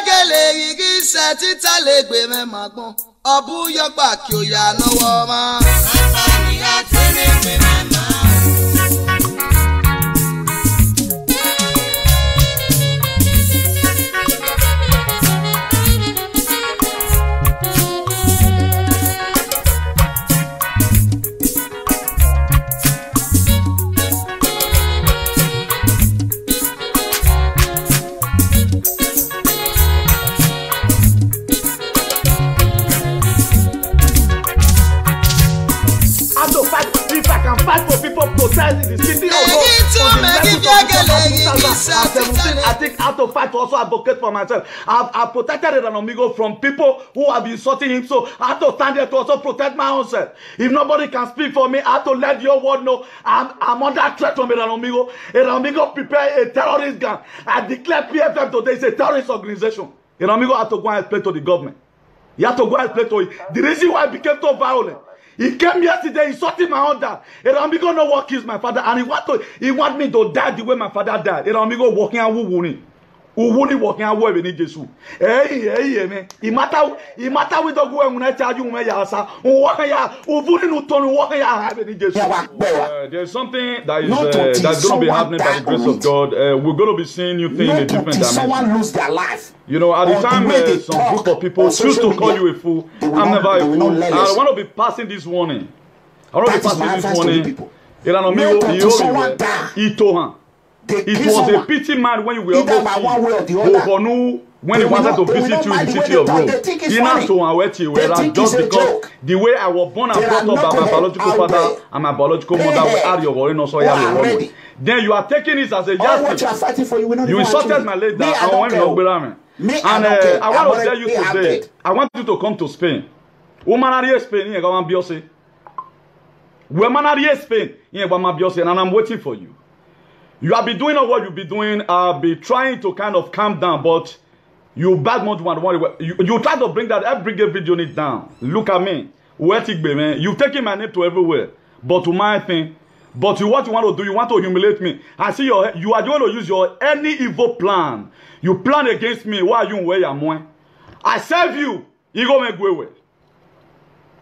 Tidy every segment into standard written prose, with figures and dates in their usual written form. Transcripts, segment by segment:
gele igi se tita le gbe me magbon obu yogba ki o ya nowo ma papa ni a ti le gbe me ma protest in the city of I think I have to fight to also advocate for myself. I've protected Amigo from people who have been insulting him, so I have to stand there to also protect my own self. If nobody can speak for me, I have to let your word know I'm under threat from Amigo. Amigo prepare a terrorist gang. I declare PFM today is a terrorist organization. Amigo have to go and explain to the government. You have to go and explain to it. The reason why I became so violent. He came yesterday, insulting my own dad. Amigo know what kills my father, and he want me to die the way my father died. Amigo walking out who walking out where we need Jesus. Hey, man. He matter with the go when I tell you me yasa. There's something that is that's going to be happening by the grace of God. We're going to be seeing new things in a different dimension. Someone lose their life. You know, at the time some group of people choose to call you a fool. I'm never a fool. I want to be passing this warning. I want to be passing this warning. It was a pity man when you were over when he wanted to visit you in the city of Rome. He not to await whether just because the way I was born and brought up by my biological father and my biological mother were out your worry, no so then you are taking this as a justice. You insulted my late dad. I want to tell you today, I want you to come to Spain. Woman are Spain, you go and Biose. Woman are Spain, you go and Biose, and I'm waiting for you. You have been doing what you'll be doing. I'll be trying to kind of calm down, but you bad much you try to bring that every video need down. Look at me. Man. You've taken my name to everywhere. But to my thing. But what you want to do, you want to humiliate me. I see you are going to use your any evil plan. You plan against me. Why are you where you are? I serve you. You go make way.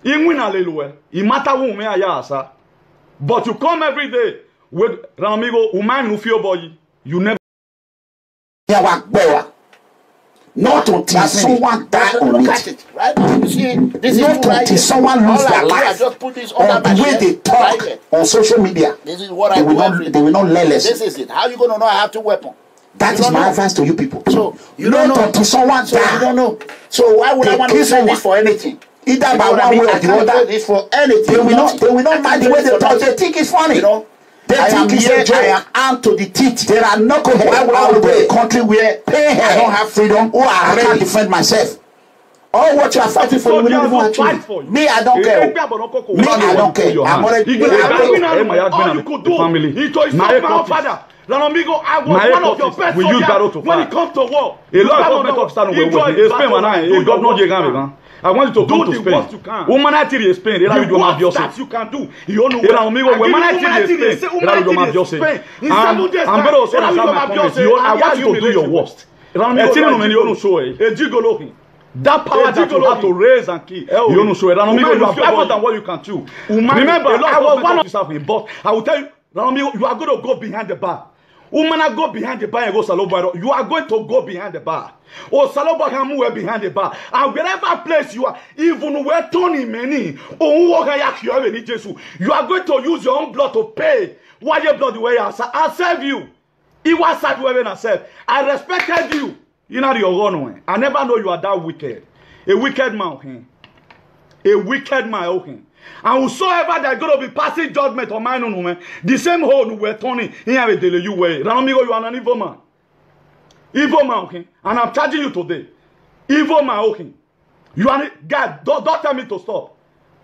You win hallelujah. It matter who me I but you come every day. With Amigo, woman who feel boy, you never. Not until someone die on it. Right? You see, this not until someone lose their life. Just put this on the way they talk on social media. This is what they will not let us. This is it. How are you going to know I have two weapons? That is my advice to you people. So you don't know until someone die. You don't know. So why would I want to say this for anything? Either by one way or the other. This for anything. They will not mind the way they talk. They think it's funny. You know. I am armed to the teeth. There are no a country where I don't have freedom or I can't defend myself. All what you are fighting for, we don't even fight for. Me, I don't care. Me, I don't care. I'm already. All you could do. My father. Amigo, I was one of your best soldiers when it comes to war. A lot of make up stand with I want you to go to Spain. Woman I tell you Spain, they do my that you can do. You know, amigo, woman I tell you Spain, they do my Spain. I'm going to also I want you to do your worst. That power that you have to raise and kill, you don't show it. You have more than what you can do. Remember, I was one of yourself, but I will tell you, you are going to go behind the bar. Woman, I go behind the bar and go Salobo. You are going to go behind the bar. Or Salobo can move behind the bar. And wherever place you are, even where Tony Many, or you are going to use your own blood to pay. Why your blood the way I serve you. It was sad when I said, I respected you. You know your own way. I never know you are that wicked. A wicked man, okay? A wicked man, okay? And whosoever that going to be passing judgment on my own woman, the same hole who were turning here with you way. Amigo, you are an evil man. Evil man, okay? And I'm charging you today. Evil man, okay? You are God, don't tell me to stop.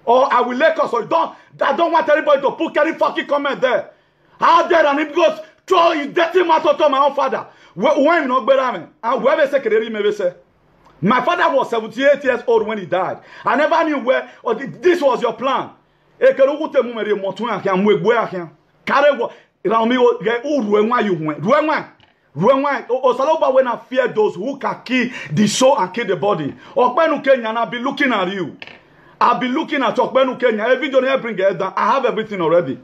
Or I will let us or I don't want anybody to put any fucking comment there. How dare and it goes throw his dirty matter to my own father. When you not better me. And whoever say my father was 78 years old when he died. I never knew where this was your plan. Osaloba when I fear those who can kill the soul and kill the body. Okpenu Kenya, and I'll be looking at you. I'll be looking at Okpenu Kenya. Every day I bring it down. I have everything already.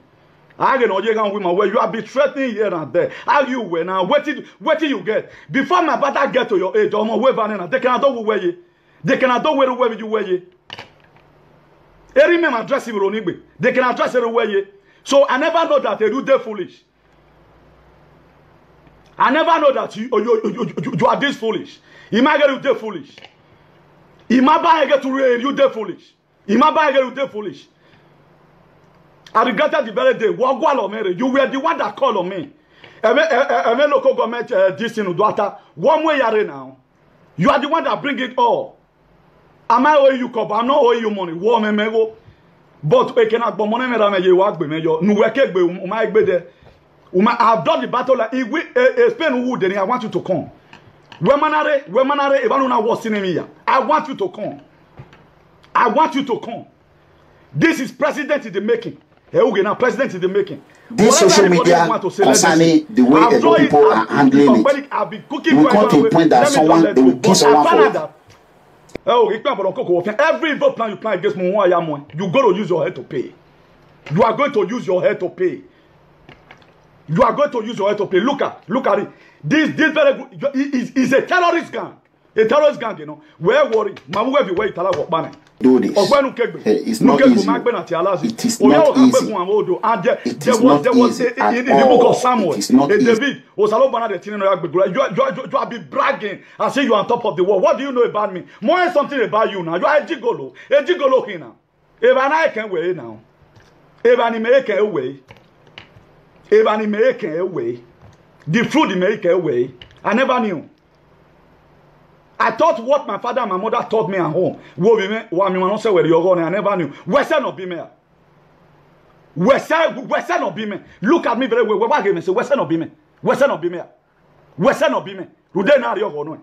I get no women where you have been threatening here and there. How you were now? What did you get? Before my brother get to your age, I'm a they cannot do where you. They cannot do where you were you. Every man address him. They can address everywhere you. So I never know that they do they foolish. I never know that you are this foolish. You might get you foolish. You might get to you they foolish. You might get you foolish. I regretted the very day. You were the one that called on me. Every local government this in Udwata. One way you now. You are the one that bring it all. Am I owing you cover? I'm not owing you money. But we cannot buy money. I've done the battle. Like I want you to come. I want you to come. I want you to come. This is president in the making. President in the making. This social media concerning the way the people are handling it. We come to a point that someone they will kill someone for it. Every evil plan you plan against me, you go to use your head to pay. You are going to use your head to pay. You are going to use your head to pay. Look at it. This very good is a terrorist gang. A terrorist gang, you know. Where worry? Mamu everywhere itala work banner. Do this. It's not easy. It is not easy. And there was in the book of Samuel. It is not easy. David, you have been bragging and say you are on top of the world. What do you know about me? More something about you now. You are a gigolo. A gigolo here now. If I can wait now. If I make a way. If I make a way. The fruit make a way. I never knew. I thought what my father and my mother taught me at home. I never knew. Western or Bime. Western or Bime. Look at me very well. Western or Bime. Western or Bime. Western or Bime. Rude na rio gono.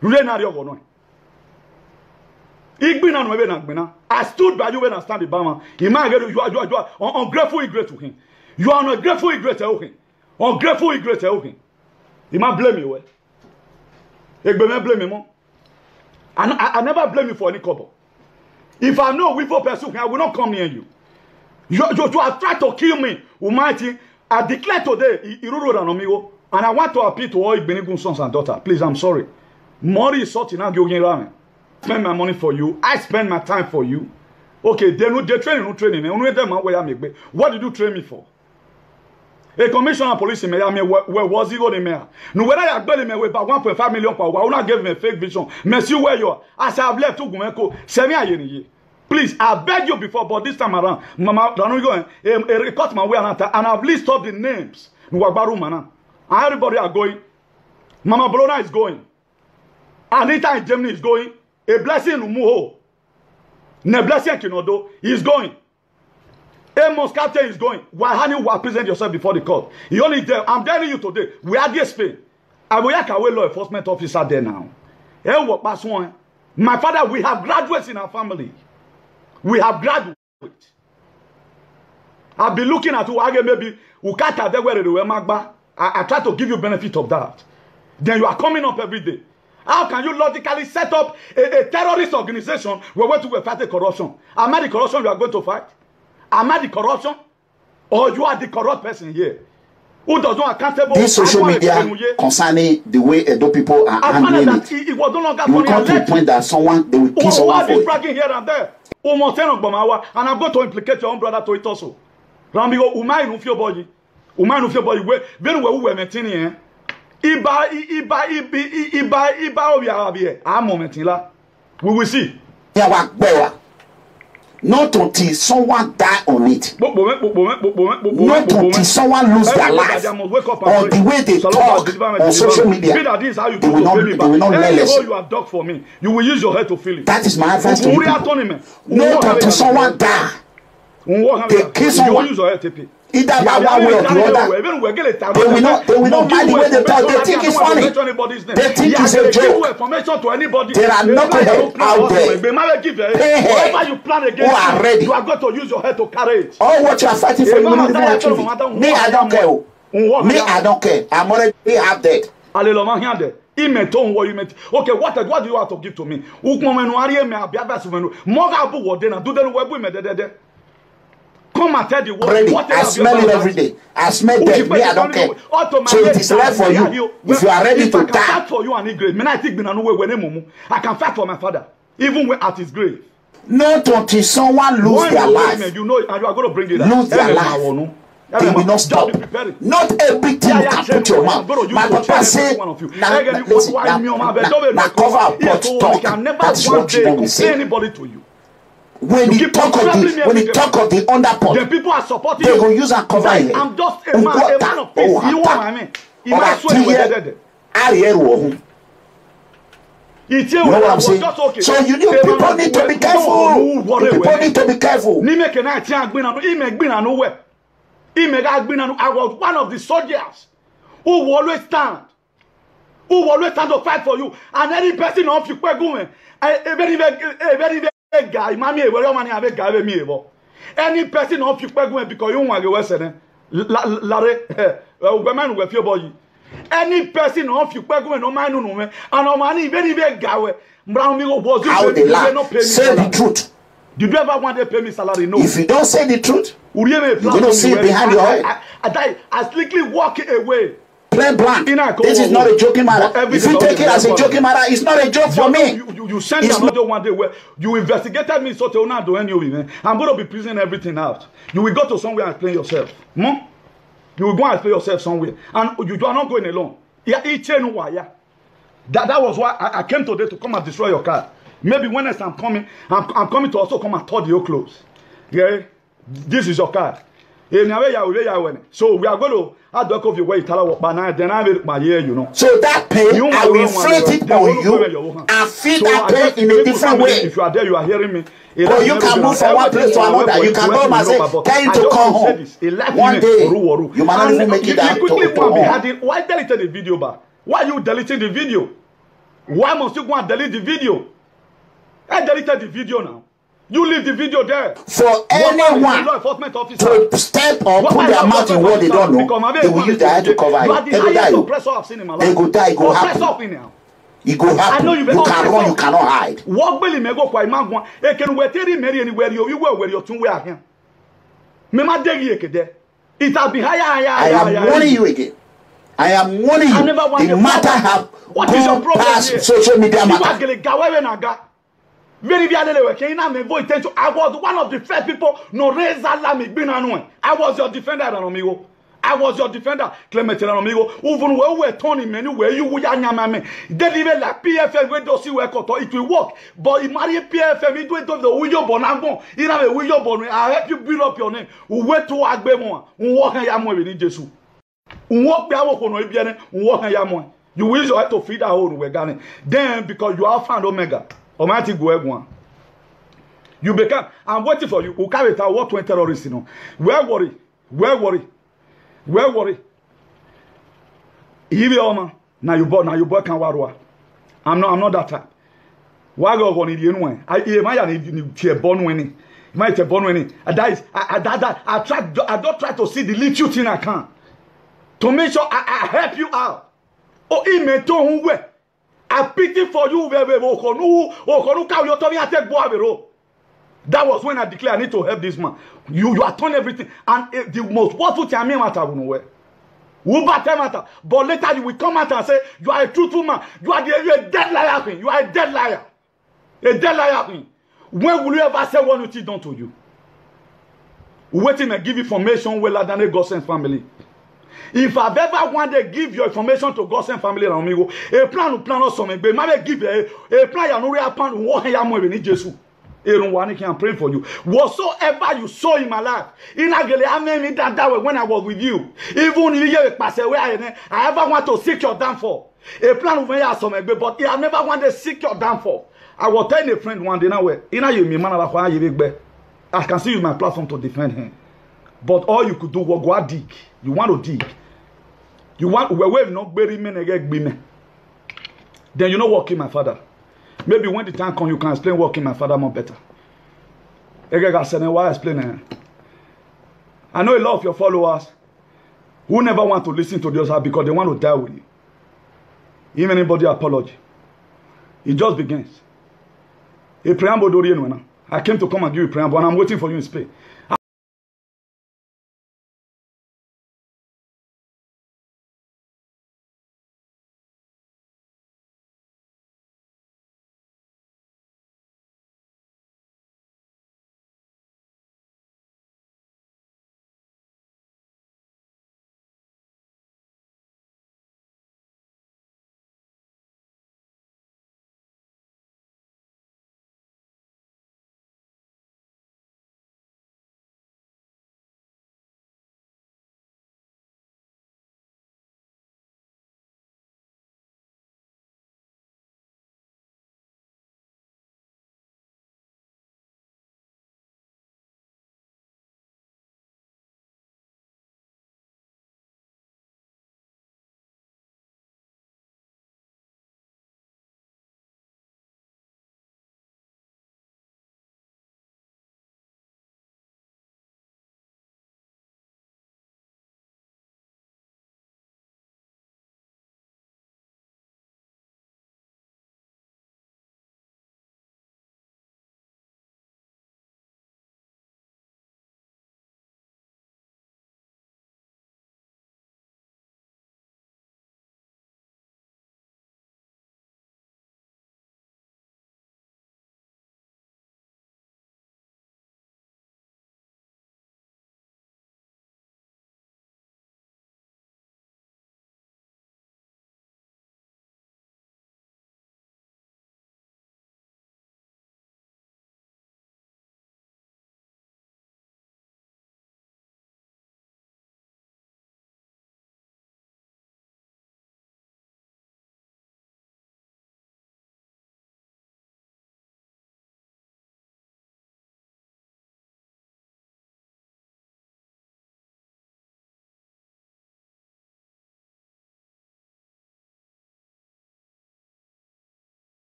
Rude na rio gono. Igbina no ebe na gbina. I stood by you when I stand the Bama. You are ungrateful ingrate to him. You are ungrateful ingrate to him. Ungrateful ingrate to him. You might blame me well. Blame me. I never blame you for any couple. If I know we for pursue, I will not come near you. You have tried to kill me. Almighty, I declare today, and I want to appeal to all Igbenigun sons and daughters. Please, I'm sorry. Money is sorting out. Spend my money for you. I spend my time for you. Okay, they train no training. What did you train me for? A commissioner of police in Miami, where was he going there? No, when I got him with about 1.5 million power, I will not give him a fake vision. Monsieur, where you are? As I have left to Gumeko, send me. Please, I beg you before, but this time around, Mama, record my way and I've listed up the names. Everybody are going. Mama Bolona is going. Anita in Germany is going. A blessing in Umuho. Ne blessing Kinodo is going. Amos Captain is going. Why you will present yourself before the court? He only there. I'm telling you today. We are this Spain. I will have a law enforcement officer there now. My father, we have graduates in our family. We have graduates. I'll be looking at who I maybe I try to give you benefit of that. Then you are coming up every day. How can you logically set up a terrorist organization where we're going to fight the corruption? Am I the corruption you are going to fight? Am I the corruption? Or you are the corrupt person here? Who does not accountable? This social media concerning the way Edo people are handling it. It was no longer you will come to a point that someone, they will kill someone for it. Bragging here and there. And I'm going to implicate your own brother to it also. Rambigo, Umay Nufio boy. Umay Nufio boy, very well, we are maintaining. Iba, I'm momenting. We will see. Not until someone die on it. Not until someone lose their life. Or the way they talk on social media. They will not let us. You are dog for me. You will use your head to feel it. That is my advice to you. Not until someone die. They kill someone. You will use your head to pay. Either by one way or the other, they will not buy the way they talk. They think it's funny. They think it's a joke. There are knuckleheads out there. Pay who are ready. You are going to use your head to carry it. All what you are fighting for, you will not even achieve it. Me, I don't care. Me, I don't care. I'm already half dead. Aleloma here. Imeton what you meant. Okay, what do you have to give to me? Ukmomenu me abiabasumenu. Mogabu wadena. Do the webu me de. Come and tell the world. I smell it every day. I smell death. Me, I don't care. So it is left for you. If you are ready to die. I can fight for you and his grave. I can fight for my father. Even when at his grave. Not until someone lose their life. You know, and you are going to bring it out. Lose their life. They will not stop. Not everything you can put your mouth. My papa say, now cover up pot talk. That's what you don't say. Anybody to you. When you talk of the underpot, the people are supporting they will use and cover it. I'm just a man of peace. You want I mean? You know what I'm saying? So you people need to be careful. People need to be careful. I was one of the soldiers who will always stand. Who will always stand to fight for you. And any person of you, guy, mommy, any person of you because you want to Western women with your boy. Any person of you no man no man and no money very guy. Brown was how they lie. Say the truth. Did you ever want to pay me salary? No. If you don't say the truth, you're gonna see it behind your head. I slickly walk away. Plain blank. This is not a joking matter. If you take it as a joking matter, it's not a joke for me. You sent another one day where you investigated me, so I'm going to be prison everything out. You will go to somewhere and explain yourself. You will go and explain yourself somewhere. And you are not going alone. That was why I came today to come and destroy your car. Maybe when I'm coming to also come and touch your clothes. Yeah? This is your car. So we are going to add the coffee way then I will my ear, you know. So that pain, I will inflict it on you and feel that pain in a different way. If you are there, you are hearing me. Or you can move from one place to another. You can go and say, tell you to come home. One day, you might not even make it out to home. Why deleted the video back? Why you deleting the video? Why must you go and delete the video? I deleted the video now. You leave the video there. For anyone to step or put their mouth in what they don't know, they will use their head to cover it. They will die. They will die. It will happen. It will happen. You can run, you cannot hide. Walk belly me go kwa imagwa. E can we tell him anywhere you where you tun we are here. Me ma degi ekede. It has been higher. I am warning you again. I am warning you. The matter have gone past social media matter. Very I was one of the first people no raise alarm. I was your defender, amigo. I was your defender, Clement amigo. Even where we turning menu where you would deliver like PFM where does you it will work. But in Maria PFM, it went to the William Bonango. In a William Bon, I help you build up your name. Who went to Agbemo, who walk a yamo in Jesus. Who walk Yamo, who walk a yamo. You will have to feed our own we're then because you are found Omega. Almighty go you become. I'm waiting for you. Who carry it out? What 20 terrorists? You know. Where worry? Even now you boy can warwa. I'm not that type. Why go on in the one? I need to born winning. Might have born winning. I don't try to see the little thing I can to make sure I help you out. Oh, he may tell who I pity for you, that was when I declared I need to help this man. You are turning everything, and the most powerful thing I mean matter nowhere. Matter. But later you will come out and say you are a truthful man. You are a dead liar queen. You are a dead liar. A dead liar queen. When will you ever say what it is done to you? Waiting and give information well than a God's family. If I've ever wanted to give your information to God's family, amigo, a plan or something, but maybe give a plan and no plan what I am with Jesus. I'm praying for you. Whatsoever you saw in my life, in Agele, I made that way when I was with you. Even if you pass away, I ever want to seek your downfall. A plan of me has something, but I never want to seek your downfall. I was telling a friend one day now where I can see use my platform to defend him. But all you could do was go and dig. You want to dig. You want we not bury men again. Then you know what killed my father. Maybe when the time comes, you can explain what killed my father more better. Why explain? I know a lot of your followers who never want to listen to the other because they want to die with you. Even anybody apology. It just begins. A preamble, I came to come and give you a preamble, and I'm waiting for you in Spain.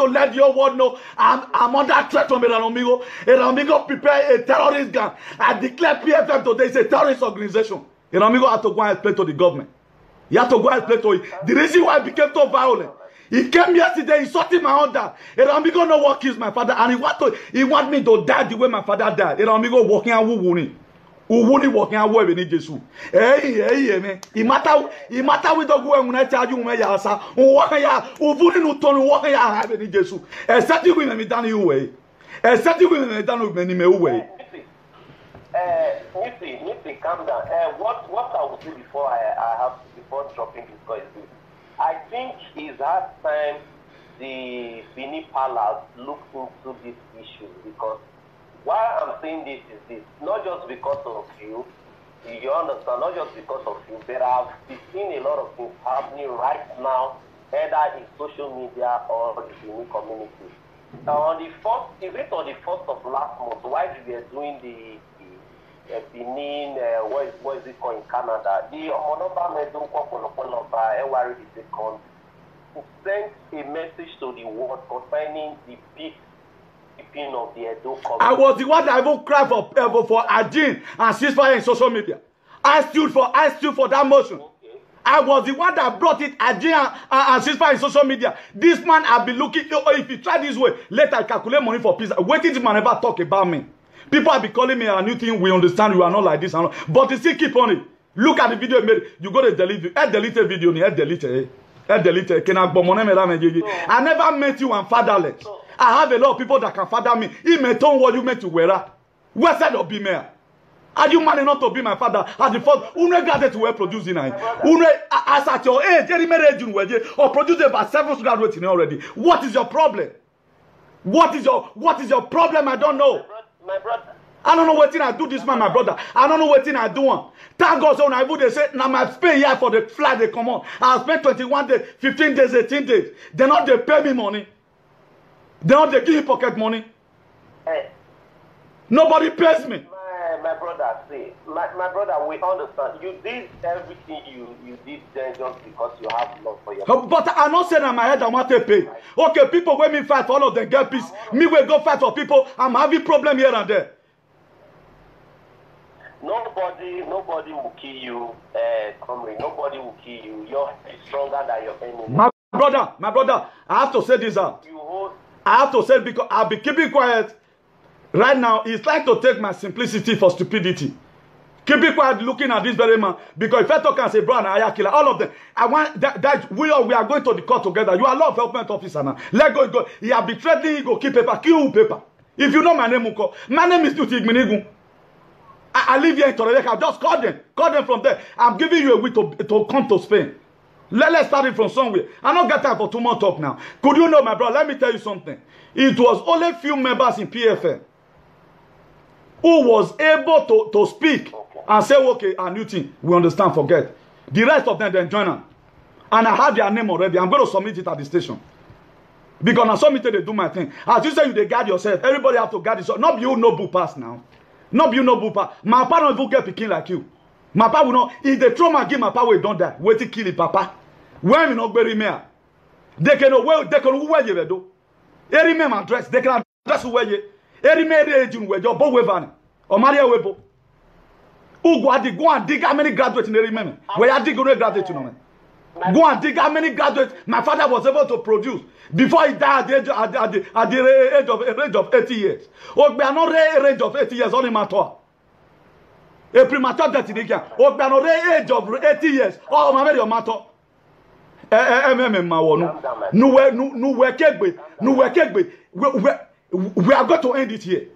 to let your world know I'm under threat from Eramigo. Eramigo prepare a terrorist gang. I declare PFM today is a terrorist organization. Eramigo had to go and explain to the government. He had to go and explain to it. The reason why it became so violent. He came yesterday, he insulted my own dad. Eramigo know what kills my father, and he want me to die the way my father died. Eramigo walking and woo-wooing. Who walking away with Jesus? Hey, man. It matter with the go and I tell you, my yasa, who walk ya, who put in turn walk ya have any Jesus. Except you will be done your way. Except you will be done with many way. Nipsey, calm down. What I will say before I have before dropping this call is this. I think it's hard time the Benin Palace look into this issue because why I'm saying this is this, not just because of you understand, not just because of you, but I've seen a lot of things happening right now, either in social media or the Benin community. On the 1st of last month, while we were doing the Benin, what is it called in Canada, the Omonoba Medu Kokonokonoba Ewari II sent a message to the world concerning the peace of the Edo community. I was the one that even cried for Ajin and ceasefire in social media. I stood for that motion. Okay. I was the one that brought it, Ajin and ceasefire in social media. This man have been looking, if you try this way, later I calculate money for peace. Wait till man ever talk about me. People have been calling me a new thing, we understand you are not like this. But you still keep on it. Look at the video you made. You go to delete it. Delete a video, delete it. I never met you and fatherless. I have a lot of people that can father me. He may tell what you meant to wear. Where side of be mayor? Are you man enough to be my father? At the first, who graduate to wear producing? As at your age, any marriage or produce about 7 graduates already. What is your problem? What is your problem? I don't know. My brother. I don't know what thing I do this man, my brother. I don't know what thing I do. Thank God, so now they say, now my pay here for the flight they come on. I spent 21 days, 15 days, 18 days. They not they pay me money. They not they give me pocket money. Hey. Nobody pays me. My brother, see, my brother, we understand. You did everything you did there just because you have love for your family. But I'm not saying in my head I want to pay. Okay, people when me fight for all of them get peace. Me will go fight for people. I'm having problem here and there. Nobody will kill you, comrade. Nobody will kill you. You're stronger than your enemy. My brother, I have to say this out. I have to say it because I'll be keeping quiet. Right now, it's like to take my simplicity for stupidity. Keep it quiet looking at this very man. Because if I talk and say, bro, I killer, all of them. I want that we are going to the court together. You are law enforcement officer now. Let go. He have betrayed me, he go keep paper, kill paper. If you know my name, my name is Tuti Igminigun. I live here in Torrevieja. Just call them from there. I'm giving you a week to come to Spain. Let's start it from somewhere. I don't got time for 2 months talk now. Could you know, my brother? Let me tell you something. It was only few members in PFM who was able to speak and say, okay, a new thing. We understand, forget. The rest of them then join them. And I have their name already. I'm going to submit it at the station. Because I submitted, they do my thing. As you say, you they guard yourself. Everybody have to guard yourself. Not you no book pass now. Not you no book pass. My papa don't even get picking like you. My papa will not. If they throw my give my papa will don't die. Wait to kill it, papa. When we not bury me, they can know where you do. Every man address. They can address where you. Every man region where you both wevan or Maria Webo. Who go and dig how many graduates in every man? Where you dig no graduate, you know man. Go and dig how many graduates my father was able to produce before he died at the age of 80 years. Oh, we are not age of 80 years, only matter. A premature death in the camp. Oh, we are not age of 80 years. Oh, my very matter. We are going to end it here.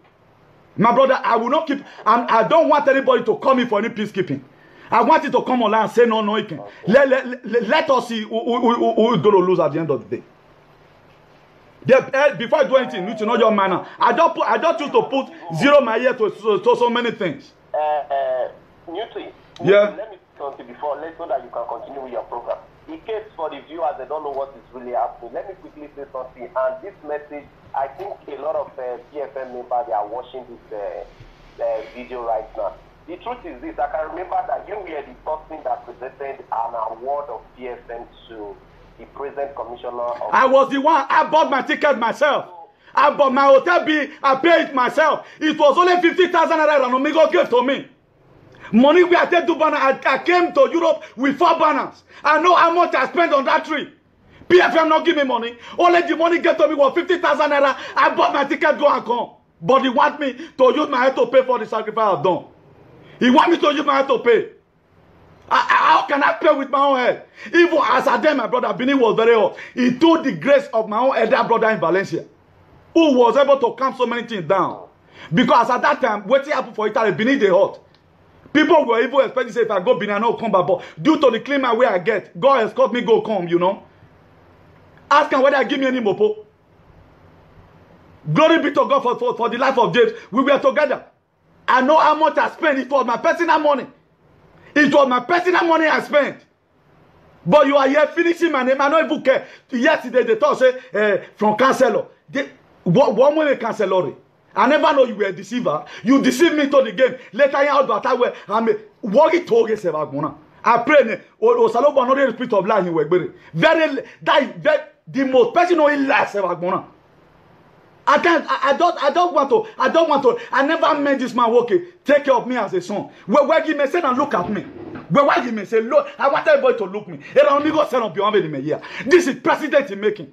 My brother, I will not keep. I don't want anybody to come in for any peacekeeping. I want you to come online and say no, it can. Let us see who is going to lose at the end of the day. Before I do anything, you need to know your manner. I don't choose to put zero my ear to so many things. Newton, yeah. Let me continue before, so that you can continue with your program. In case for the viewers, they don't know what is really happening, let me quickly say something. And this message, I think a lot of PFM members, they are watching this video right now. The truth is this, I can remember that you were the person that presented an award of PFM to the present commissioner of... I was the one. I bought my ticket myself. I bought my hotel bill. I paid it myself. It was only 50,000 naira Ranomigo gave to me. Money we had to banner. I came to Europe with 4 banners. I know how much I spent on that trip. PFM not give me money. Only the money gave to me was 50,000 naira. I bought my ticket, go and come. But he want me to use my head to pay for the sacrifice I've done. He want me to use my head to pay. How can I pay with my own head? Even as I did, my brother Bini was very hot. He told the grace of my own elder brother in Valencia, who was able to calm so many things down. Because at that time, what happened for Italy, Bini they hot. People were even expecting to say, if I go Bini, I don't come back. But due to the climate where I get, God escort me go come, you know. Ask him whether I give me any mopo. Glory be to God for the life of James. We were together. I know how much I spent. It was my personal money. It was my personal money I spent. But you are here finishing my name. I don't even care. Yesterday they thought say from Cancelo. One way Cancelo. I never know you were a deceiver. You deceived me to the game. Later you out that I were I'm worry to get I pray o salobo no the spirit of lie in we very that the most personal lies ever. I don't want to. I never made this man okay. Take care of me as a son. Where give me say and look at me. Where give me say look. I want everybody to look me. This is president in making.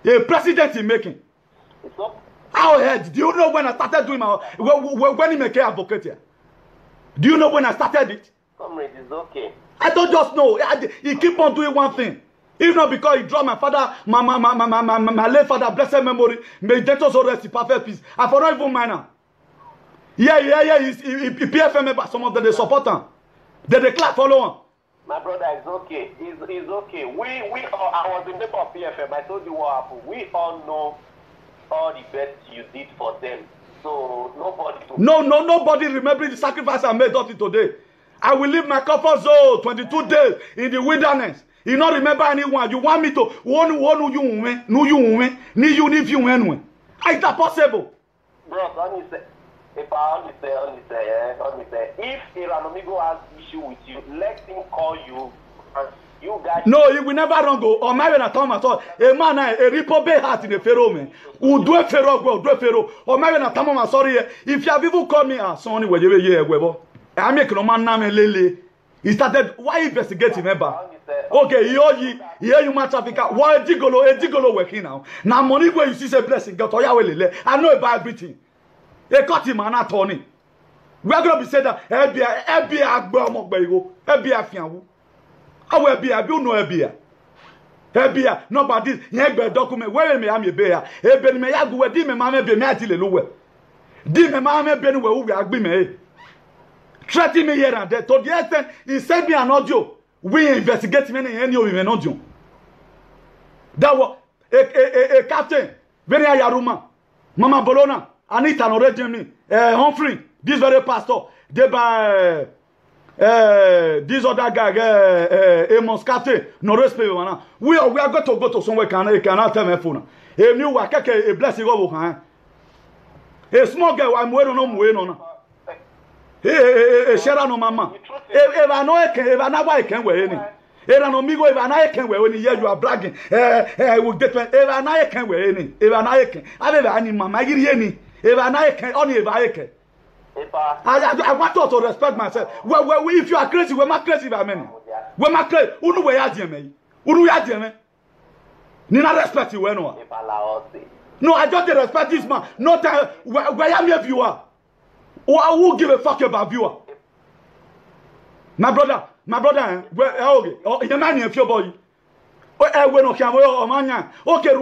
A president in making. How head? Do you know when I started doing my when he make advocate here? Do you know when I started it? Comrade, it's okay. I don't just know. He keep on doing one thing. If not because he dropped my father, my late father, blessed memory, may gentle so rest in perfect peace. I forgot even minor. Yeah. He PFM member, some of them they support him. They clap follow him. My brother, it's okay. It's okay. We all, I was in the member of PFM. I told you what happened. We all know all the best you did for them. So nobody. Nobody remembering the sacrifice I made until today. I will leave my comfort zone 22 days in the wilderness. You not remember anyone. You want me to one you no you ni you if you win. Is that possible? Bro, only say if Iranomigo has issue with you, let him call you and you guys. No, he will never run go. Or maybe not at all. A man a repobe heart in a pharaoh man. Who do a pharaoh go, do a pharaoh. Or maybe not I'm sorry. If you have even called me as son where you here, webo. I make no man name lele. He started why investigating member. Okay, you man trafficker. Why Digolo working now? Now money where you see say blessing got Oya. I know about everything. They cut him an attorney. We are going to be said that FBI Agbo Mogbo, FBI Fiawu. I will be a no FBI. Nobody, Yagbe document, where may I be bear. Eben may I go, Dim Mamma be Matty Lowe. Dim Mamma Ben where we are being. Threatening me here and there. To the extent, he sent me an audio. We investigate many any of an audio. That was a captain, very Yaruma, Mama Bologna, Anita already Humphrey, this very pastor, they by this other guy, Amos Captain, no respect. We are going to go to somewhere cannot tell my phone. A new work, a blessing over a small girl, I'm wearing on. Share no mama. If I know I can wear any. If I know me go, if I can wear any, you are bragging. I will get if I can wear any. If I can, I never any mama. Give any. If I can, only if I can. I want to respect myself. Well, if you are crazy, we're not crazy by many. We're not crazy. Who know where you are, me? Who know you are, me? Nina respect you, when no. No, I don't respect this man. Not where am if you are. Or I will give a fuck about viewer. My brother, okay, your man if your boy. Okay,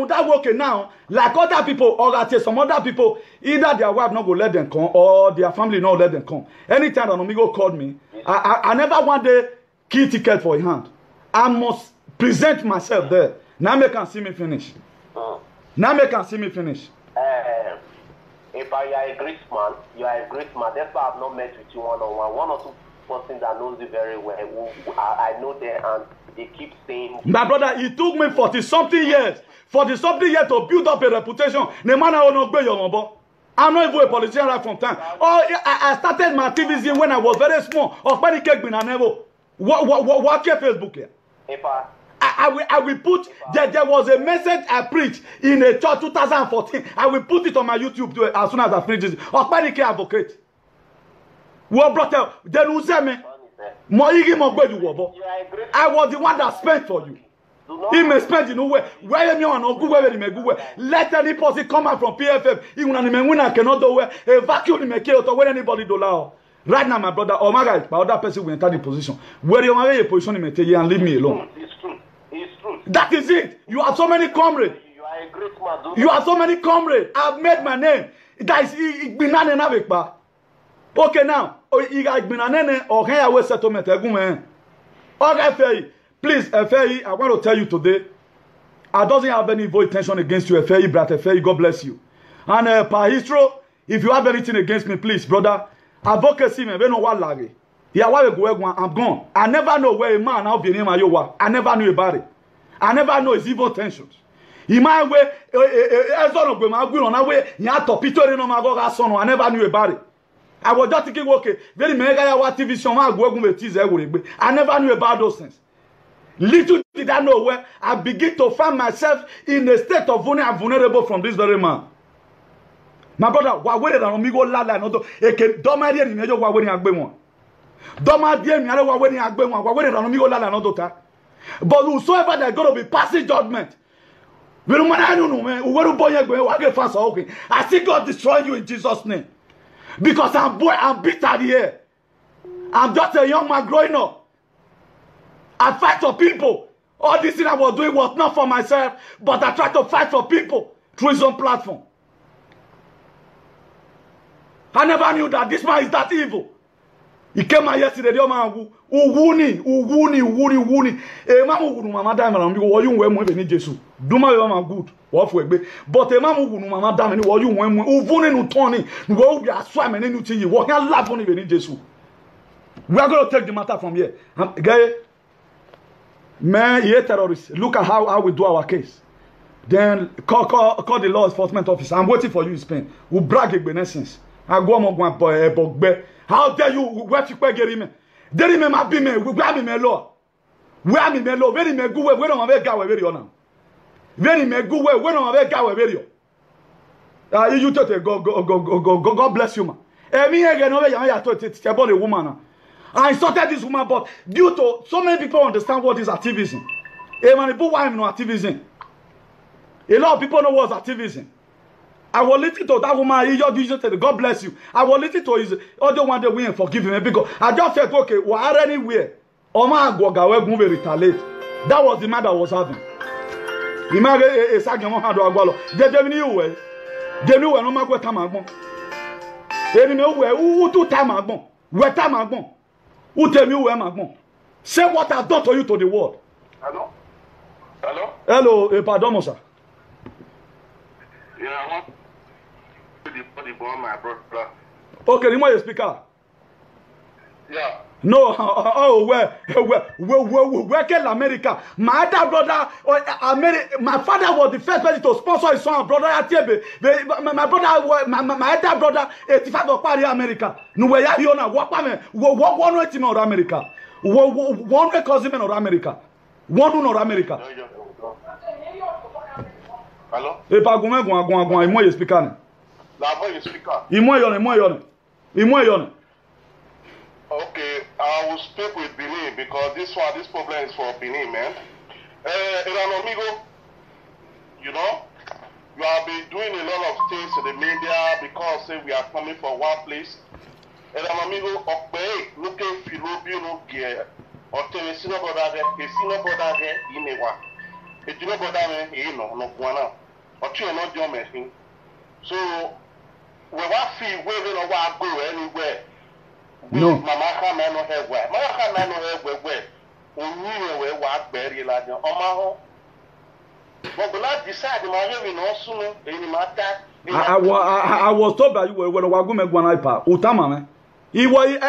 that working now, like other people, or that some other people, either their wife not go let them come, or their family not let them come. Anytime that Nomigo called me, I never want the key ticket for a hand. I must present myself there. Now they can see me finish. Now they can see me finish. If you are a great man, you are a great man. That's why I've not met with you one-on-one. One or two persons that knows you very well. I know them and they keep saying. My brother, it took me 40-something years. 40-something years to build up a reputation. The man I will not be your number. I'm not even a politician right from time. Oh, I started my activism when I was very small. Of many cake bin I never. What Facebook here? I will put, there was a message I preached in a church 2014. I will put it on my YouTube as soon as I finish this. Okpanike advocate. What brought up? Then who said me? I was the one that spent for you. He may spend in nowhere. Where you on Google, let any person come out from PFF. Even when I cannot do a vacuum in my chaos or when anybody do allow. Right now, my brother, or my guy, my other person will enter the position. Where you are in a position in Meteor and leave me alone. It's true. It's true. That is it. You have so many comrades. You are a great man. You have so many comrades. I've made my name. That is okay now. You guys been an enemy or can I always settlement? Okay, please, FAI, I want to tell you today, I don't have any evil intention against you, FAI, but FAI, God bless you. And Pahistro, if you have anything against me, please, brother, advocacy, me, no what lagi. Yeah, I'm gone. I never know where a man now be named Ayowa. I never knew about it. I never know his evil intentions. He might way, I never knew about it. I was just thinking, okay, very mega TV show, I never knew about those things. Little did I know where I begin to find myself in a state of vulnerable from this very man. My brother, why would it on me go lala and although it can dominate in your way and be one? Dominate me, I don't want to be one. Why would it on me go lala and other? But whosoever they're going to be passing judgment, I don't know, man. I see God destroy you in Jesus' name. Because I'm bitter here. I'm just a young man growing up. I fight for people. All this thing I was doing was not for myself, but I tried to fight for people through his own platform. I never knew that this man is that evil. He came out yesterday, the man Uguni. Mama diamond, you were even Jesus. Do my mama good. What we be? But a man mama diamond, you went Uvuni no Tony, go be a swam and anything you walk and laugh on even in Jesus. We are going to take the matter from here. Guy, man, he terrorists. Look at how we do our case. Then call the law enforcement officer. I'm waiting for you in Spain. We brag against I go on boy. How dare you where you get him? Dare me my be me, we grab me law. Where me law, very me go where on make gawe very on. Very me go where on make gawe very. You to God bless you man. Me again over here to about a woman. I insulted this woman, but due to so many people understand what is activism. People why no activism. A lot of people know what's activism. I will listen to that woman. God bless you. I will listen to his other one day we and forgive him because I just felt okay. We're anywhere. Oma Gogawe Gumbe retaliate. That was the man that was having. The man is saying, "Agwalo." They knew where. They knew where no matter what time agbon. They knew where. Who do time agbon? Where time agbon? Who tell me where agbon? Say what I've done to you to the world. Hello. Hello. Hello, pardon, sir. Yeah, I want the bomb, my brother. Okay, the more you speaker. Yeah. No, where can America? My other brother, my father was the first person to sponsor his son, brother Atiebe. My brother, my other brother, 85 of Paris, America. No, where you are now? What one team of America? One cousin of America. One of America. Hello? Et pas gomme et moi je speaker. La voix you speaker. Et moi yon. Okay, I will speak with Benin because this problem is for Benin, man. Amigo, you know, you have been doing a lot of things in the media because we are coming from one place. Amigo, look at Philobino gear or tell me, no brother there, you may want. If you know brother, you know, no one out. Or you are not your machine. So, we want to feel where we don't want to go anywhere. No. Mama can't know her where. Mama can't know her where. We walk very large. But not decide, we know sooner, any matter. I was told by you when I was going to go on iPad. Utama, man. He was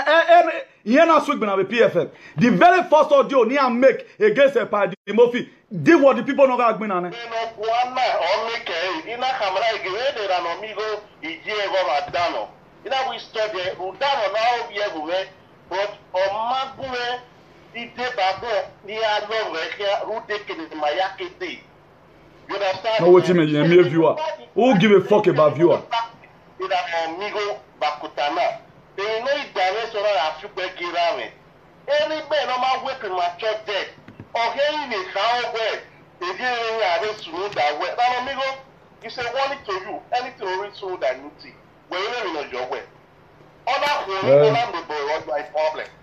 not speaking of the PFF. The very first audio I make against a party, Mofi, did what the people know about Gminane. You understand? No, what you mean? You're a viewer. Who give a fuck about viewer? You say one to you, anything only so that you see. Wherever in your way.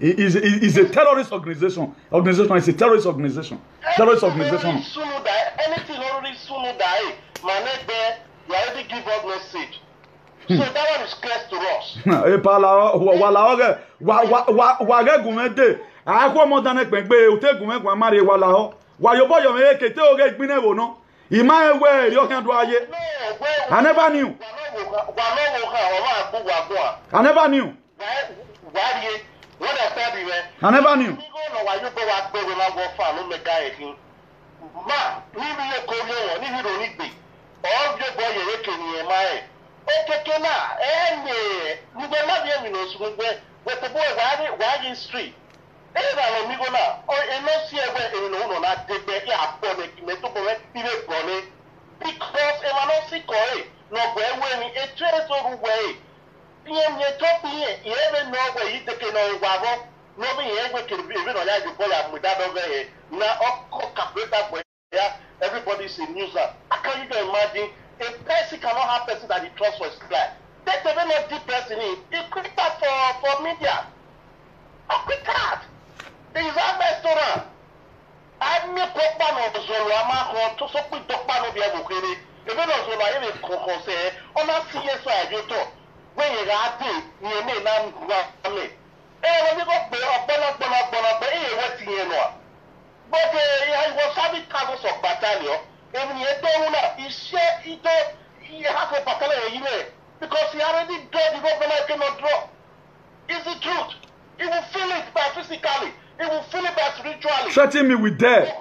It's a terrorist organization. It's a terrorist organization. Terrorist organization. Anything already sooner die. My neck there, you already give us message. So that one is clear to us. I never knew. I never knew. I never knew. Everybody's a user. How can you imagine a person cannot have person that he trusts for his life? That's a very deep person. He quit that for media. I quit that. There is a restaurant. I'm not going to Zolo. I'm not going to put the pan of the Avocado. The Venezuela is a conseil. On a CSI, you talk. When you are there, you may not me. And when you go to what's in your but he was having thousands of battalions. And he has a battalion because he already done the government cannot drop. It's the truth. He will feel it by physically. He will feel it by spiritually. Threaten me with death.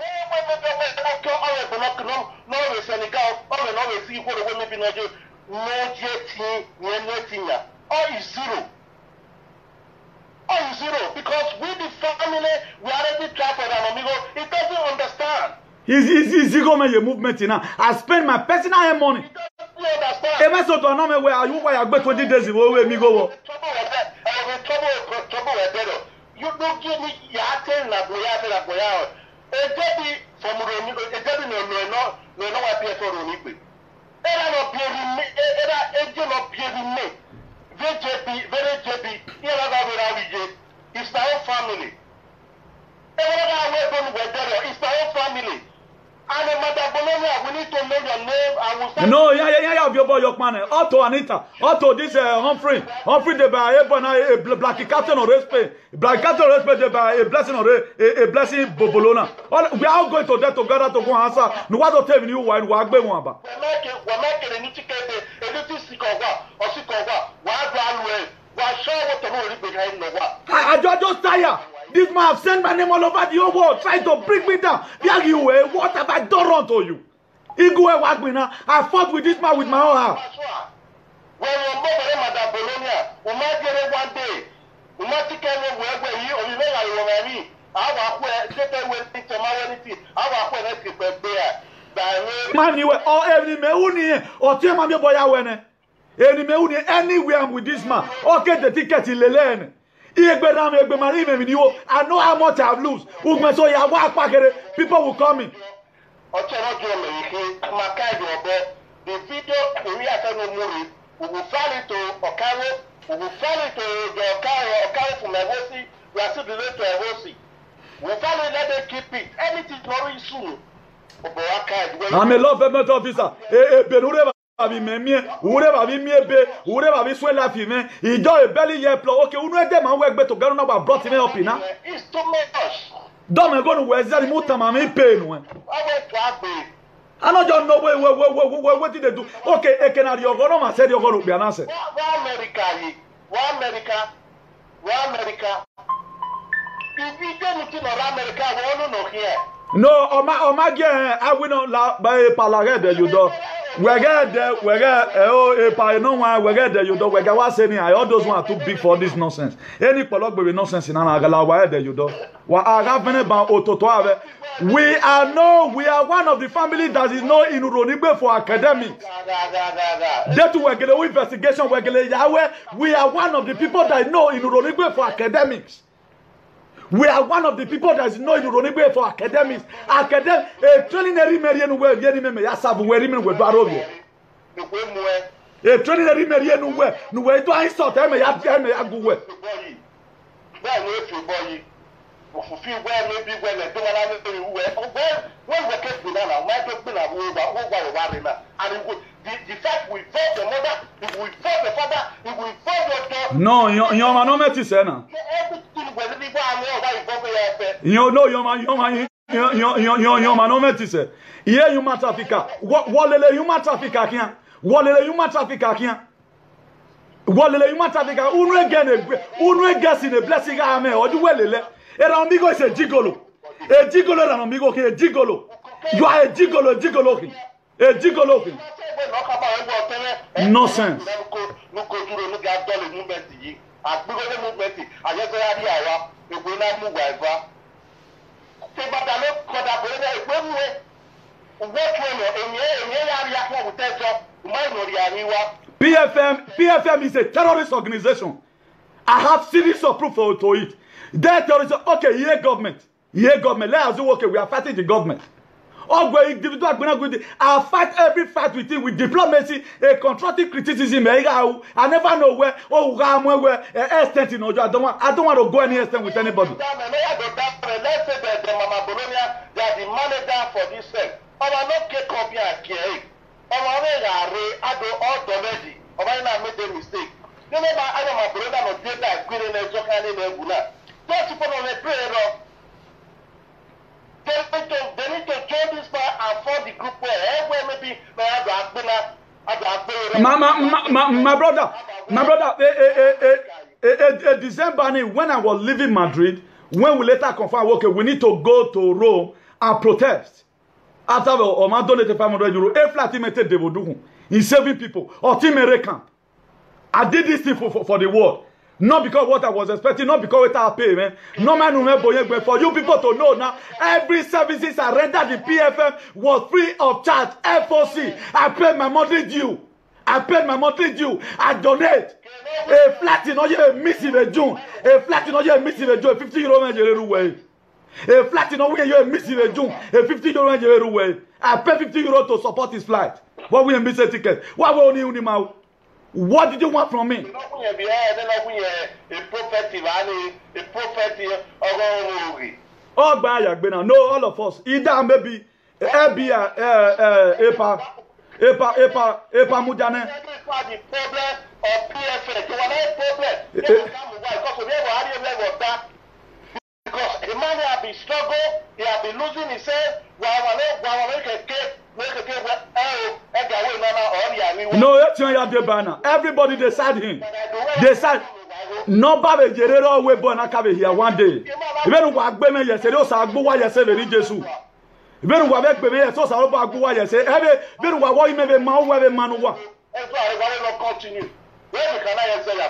All is zero. All is zero. Because we the family, we already tried for an amigo. He doesn't understand. He's government your movement now. I spend my personal money. He doesn't understand. If I saw to know where you why I go 20 days ago where me go. Trouble with that. You don't give me your attend like we have like we are. A baby from Ronico, a baby no I pay for Ronico. Era no being me. Very JB. Here I go. It's my own family. It's my own family. And Madam Bologna, we need to know your name. I will say no, yeah, your boy, your man. Otto Anita. Otto, this Humphrey, they buy a black captain or respect. Black captain or respect, they buy a blessing or a blessing Bologna. We are all going to that together to go answer. No one will tell you why we are going to go. We're making a new ticket, a new Sikowa, or Sikowa. I just tired. This man have sent my name all over the whole world, trying to bring me down. What have I done wrong to you? I fought with this man with my own heart. When your mother, Madam Bologna, we might get it one day. We might take care of wherever you or you may have man, you were all every me or tell my boy anywhere I'm with this man. Okay, the ticket in Lelen. I know how much I've lost. People will come in. The video we will file it to Okaro, we will file it to the Okaro from Evosi, we are still related to Evosi. We file it, let them keep it. Anything very soon. I'm a law enforcement officer. Abi memie ure babi miebe ure babi swela fi me ijo e belly ye plo okay unu ede ma we gbe to garu na ba brought me up ina it's too much do me go nu we zari mutama me pay nu I don't just know what did they do. Okay, Ekenari Ogono, I said you're going to be an answer. America. If you don't know America, we don't know here. No, I will not by Palagade, you do. you do we get what saying I all those one are too big for this nonsense. Any polog be nonsense in Anagala why there you do. We are one of the family that is known in Uronibe for academics. That we get an investigation we are one of the people that know in Uronibe for academics. We are one of the people that is known in Uronibe for academics. Academic training every million where Yenime Yasabu where women were Barovia. A training every million where no way do I start them a go away. Fulfill where maybe when they don't allow me when we get banana, my people are and the fact we fought the mother, if we fought the father, if we fought your daughter. No, your man no meti sena. Everything when people are know why you you know your man no meti se. Here you matter Africa. What lele you matter Africa kian. What lele you matter Africa kian. What lele you matter Africa. Unu get in a blessing amen. Or do well. Amigo is a gigolo. A gigolo and amigo is a gigolo. You are a gigolo. A gigolo. Nonsense. PFM is a terrorist organization. I have series of proof to it. That terrorism, okay, here government. Let us do okay, we are fighting the government. I fight every fight with it with diplomacy, a constructive criticism. I never know where extent in Ojo. I don't want to go any extent with anybody. Let's say that the Mama Bologna, they are the manager for this thing. I will not get copy and care. I do all the ready. I will make a mistake. You know, I am a brother of data, Queen and Jokan. Those people on the prayer, they need to join this part and form the group where maybe my brother, December when I was leaving Madrid, when we later confirmed, okay, we need to go to Rome and protest. After we donated 500 euros, a flat team in saving people, or team camp. I did this thing for the world. Not because what I was expecting, not because what I pay, man. No man but for you people to know now, every services I rendered in PFM was free of charge. FOC, I paid my monthly due. I donate. A flat in all year missing a June. A flat in all year missing a June. 50 euro way. A flat in all year missing a June. A 50 euro way. I pay 50 euro to support his flight. What we miss a ticket? What will you need now? What did you want from me? A prophet, all by no, all of us. Either maybe Epa Mujane. The problem of PFA. Because the man has been struggling, he has been losing his head. No, everybody decide him. Decide. Nobody Jerero we born akabe here one day. Even wa gbe me yese o sa gbo wa yese be ni Jesu. Even wa be gbe me yese o sa gbo wa yese. Even wa wo me be ma wo be manu wa. That's why I will not continue. Where can I say ya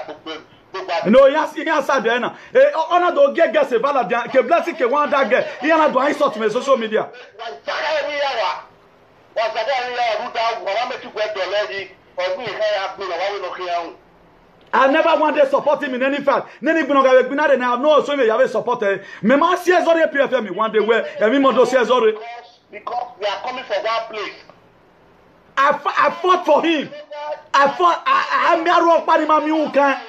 no, yes, he has said then. Honor do get a valid ke blessing ke one that get. He na do insult me social media. I never wanted to support him in any fact. Neni Bunoga Binade and I have no so you have supported. Me ma see sorry PFM me one day where every month say sorry. Because we are coming from one place. I fought for him. I fought. I am wrong party mamiuka.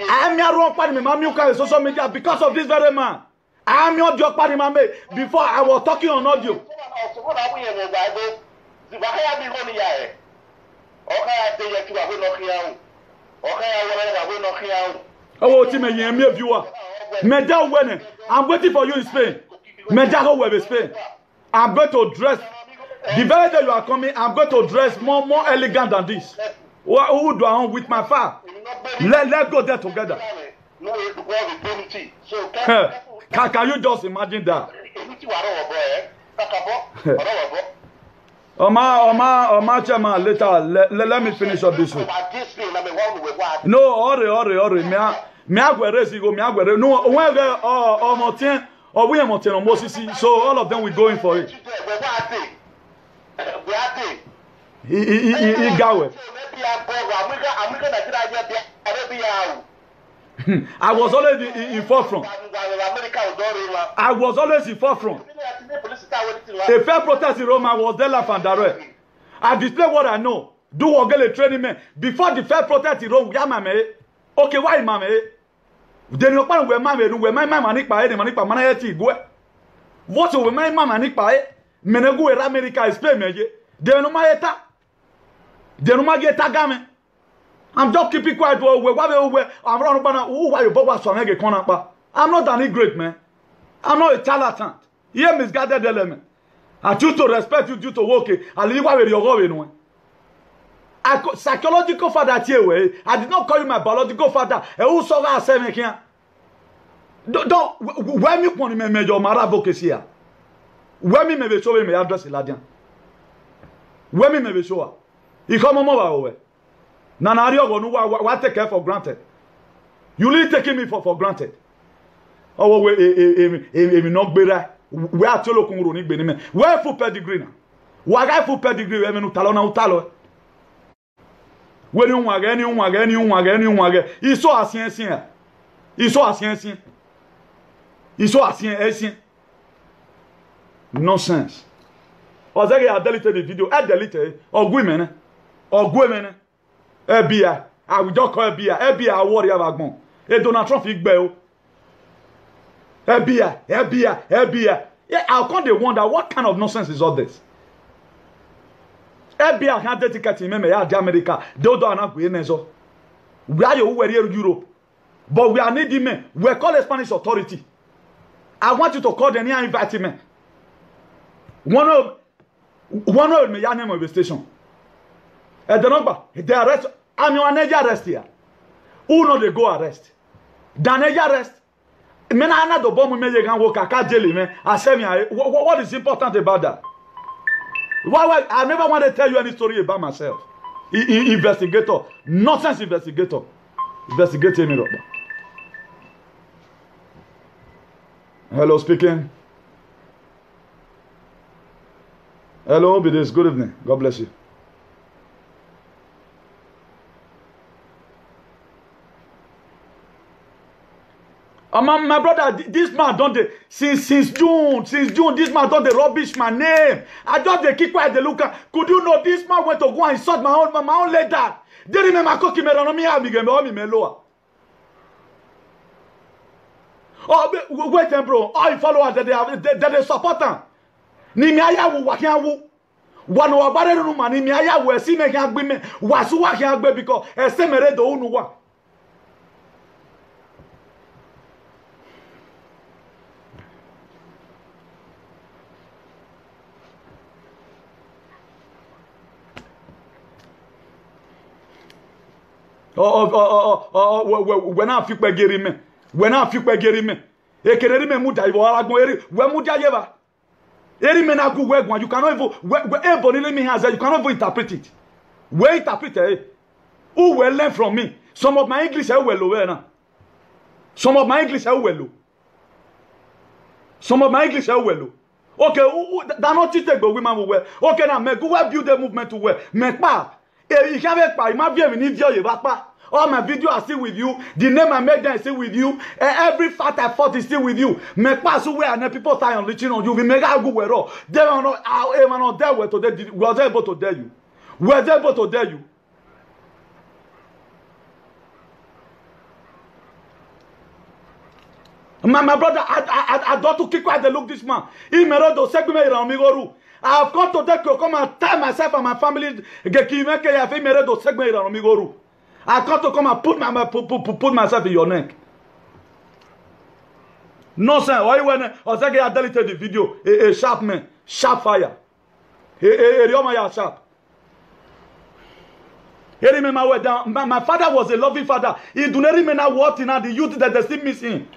I am wrong party mamiuka on social media because of this very man. I am your job party mame. Before I was talking on audio. Oh, Timmy, you are a viewer. Medal winning. I'm waiting for you in Spain. Medal will be Spain. I'm going to dress. The very day you are coming, I'm going to dress more elegant than this. Who do I want with my father? Let's go there together. Can you just imagine that? Oma, chairman, later, let me finish up this one. No, ore. Me agwere sigo, me agwere. No, Motien, or we are Motien, or Mosisi. So all of them will go in for it. He gawe. I was always in forefront. I was always in forefront. A fair protest in Rome, I was there laugh and direct. I display what I know. Do what get training me. Before the fair protest in Rome, we are mame. Okay, why mame? They no pan we mame, we my manik pa e manik pa manayeti go. What we my manik pa e? Menegu era America is pay me. They no maeta. They no mageta game. I'm just keeping quiet. I'm running banana. Why you bought some egg corner? I'm not an great man. I'm not a charlatan. Here misguided element. I choose to respect you due to working. I live with your going. Psychological father here. I did not call you my biological father. And who saw that same here? Don't when me pon me your marabokes here. When me be show me address Ladian. When me be show. He come over away. Nanario go no what take care for granted. You really taking me for granted. Oh we not better. We are tolo kunguru ni gbe ni me. Where full pedigree na. Wa guy full pedigree we me no talo na utalo. We ni unwage ni unwage. Iso asien. Nonsense. Ozege a deleted the video. I deleted. Ogwimene. FBI. I will just call FBI. FBI warrior vagbon. E Donald Trump igbe o. FBI. Yeah, I'll come to wonder what kind of nonsense is all this. FBI can't dedicate him me ya America. They don't have go we are Europe. But we are needing men. We call the Spanish authority. I want you to call the near invite me. One of me ya name of the station. At the number, they arrest. I'm your Niger arrest here. Who know they go arrest? The Niger arrest. Men are not the bomb me you can work a jelly man. I say me what is important about that? Why I never want to tell you any story about myself. Investigator, nonsense investigator. Investigating me. Hello, speaking. Hello, Bidis. Good evening. God bless you. My brother, this man don't they since June, this man don't they rubbish my name. I just they keep quiet, they look at. Could you know this man went to go and insult my own leader? They remember cookie me on me lower. Oh, wait, bro. All followers that they support them. Ni mi ayawu wa kian wu. One wa bare no man ni mi ayawu esi me kian gbe me. Wasu wa kian gbe because ese mere do unu wa. When I feel geri me. When I feel geri me. E kereri me muda ibo alagbon eri. We muda yeba. Eri me na go we you cannot even you cannot even interpret it. We interpret it. Who will learn from me? Some of my English are well low now. Some of my English are well low. Okay, that not take the women will wear. Okay, now me go build the movement to wear. Me pa. You can't make pa. My video you pa. All my videos are still with you. The name I made them is still with you. Every fight I fought is still with you. Me pass away and people start on reaching on you. We make a good way. They were not there where today. We was able to tell you. We was able to tell you. My brother, I don't to keep quiet. They look this man. He made all those segments around me. I have come to come and tell myself and my family. I come to come and put myself in your neck. Nonsense. Why when I deleted the video? A sharp man, sharp fire. A sharp. My father was a loving father. He do not remember what in the youth that they still missing.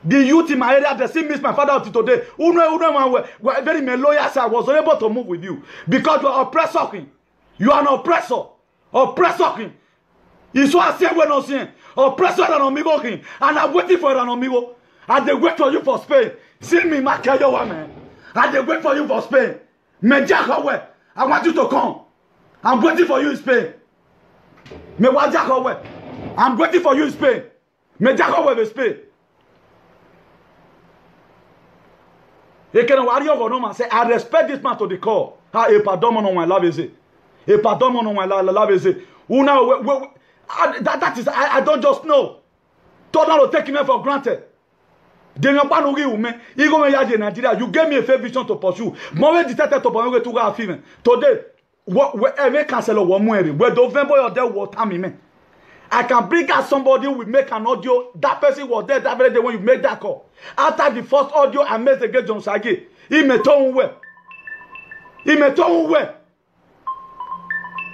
The youth in my area, they still miss my father until today. Were very loyal, so I was unable to move with you. Because you are oppressor. You are an oppressor. Oppressor. It's what I say when I'm saying. Oppressor and amigo. And I'm waiting for an amigo. And they wait for you for Spain. See me, my man. And they wait for you for Spain. I want you to come. I'm waiting for you in Spain. I'm waiting for you in Spain. In Spain. I respect this man to the core. That is, I don't just know. Don't take him for granted. You gave me a fair vision to pursue. Today, I can bring out somebody who will make an audio. That person was there that very day when you make that call. After the first audio, I made the get John Sagi. He me told where. He me told where.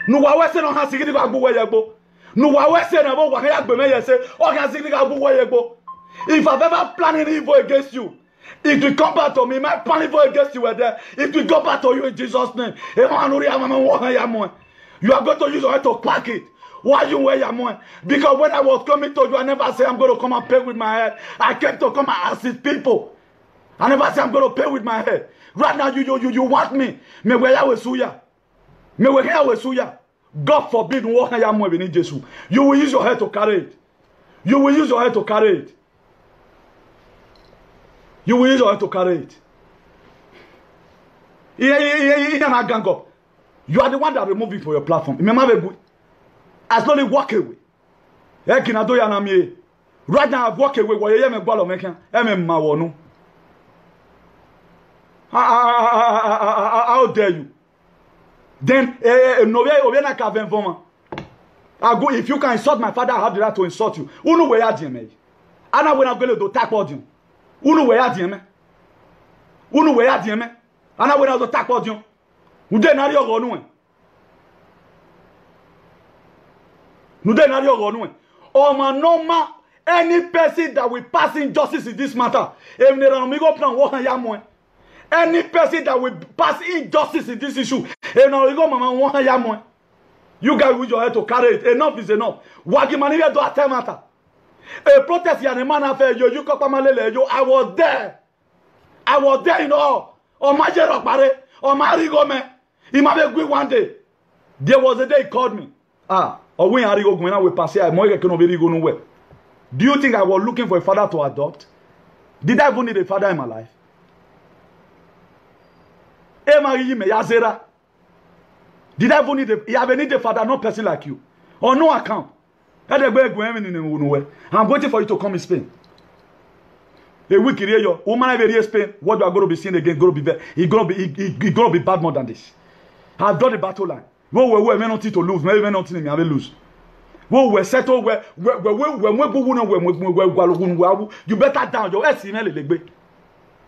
No, I was saying on how to get the Abu Wayabo. No, I was saying about what I have been say. Oh, can see the Abu Wayabo. If I've ever planned evil against you, it will come back to me. My plan evil against you were there. It will go back to you in Jesus' name. You are going to use your head to crack it. Why you wear your money? Because when I was coming to you, I never said I'm going to come and pay with my head. I came to come and assist people. I never said I'm going to pay with my head. Right now, you want me. Me wear with suya. Me wear with suya. God forbid you will use your head to carry it. You will use your head to carry it. You will use your head to carry it. Gang up. You are the one that removed it for your platform. Remember, I slowly walk away. Right now, I've walked away. How dare you? Then, if you can insult my father, I have the right to insult you. Unu we ya me. Ana when I'm going to attack audio. Unu we ya me. Unu we ya me. Ana when I'm going to attack audio. Ude na ri ogo nu. Nude na ri ogo nu. Oh man, no man, any person that will pass injustice in this matter, any person that will pass injustice in this issue, you guys with your head to carry it. Enough is enough. Wagimani do a matter. A protest ya man affair you I was there. I was there in all. On my rock bare, on my rigome. He might be one day. There was a day he called me. Or when I go when I will pass here, do you think I was looking for a father to adopt? Did I even need a father in my life? Did I even need a father, no person like you? On no account. I'm waiting for you to come in Spain. A week here, your woman in Spain, what you are going to be seeing again, going to be it's going to be bad more than this. I've done the battle line. We're not to lose, maybe not to lose. We're settled where you better down your estimate legbe.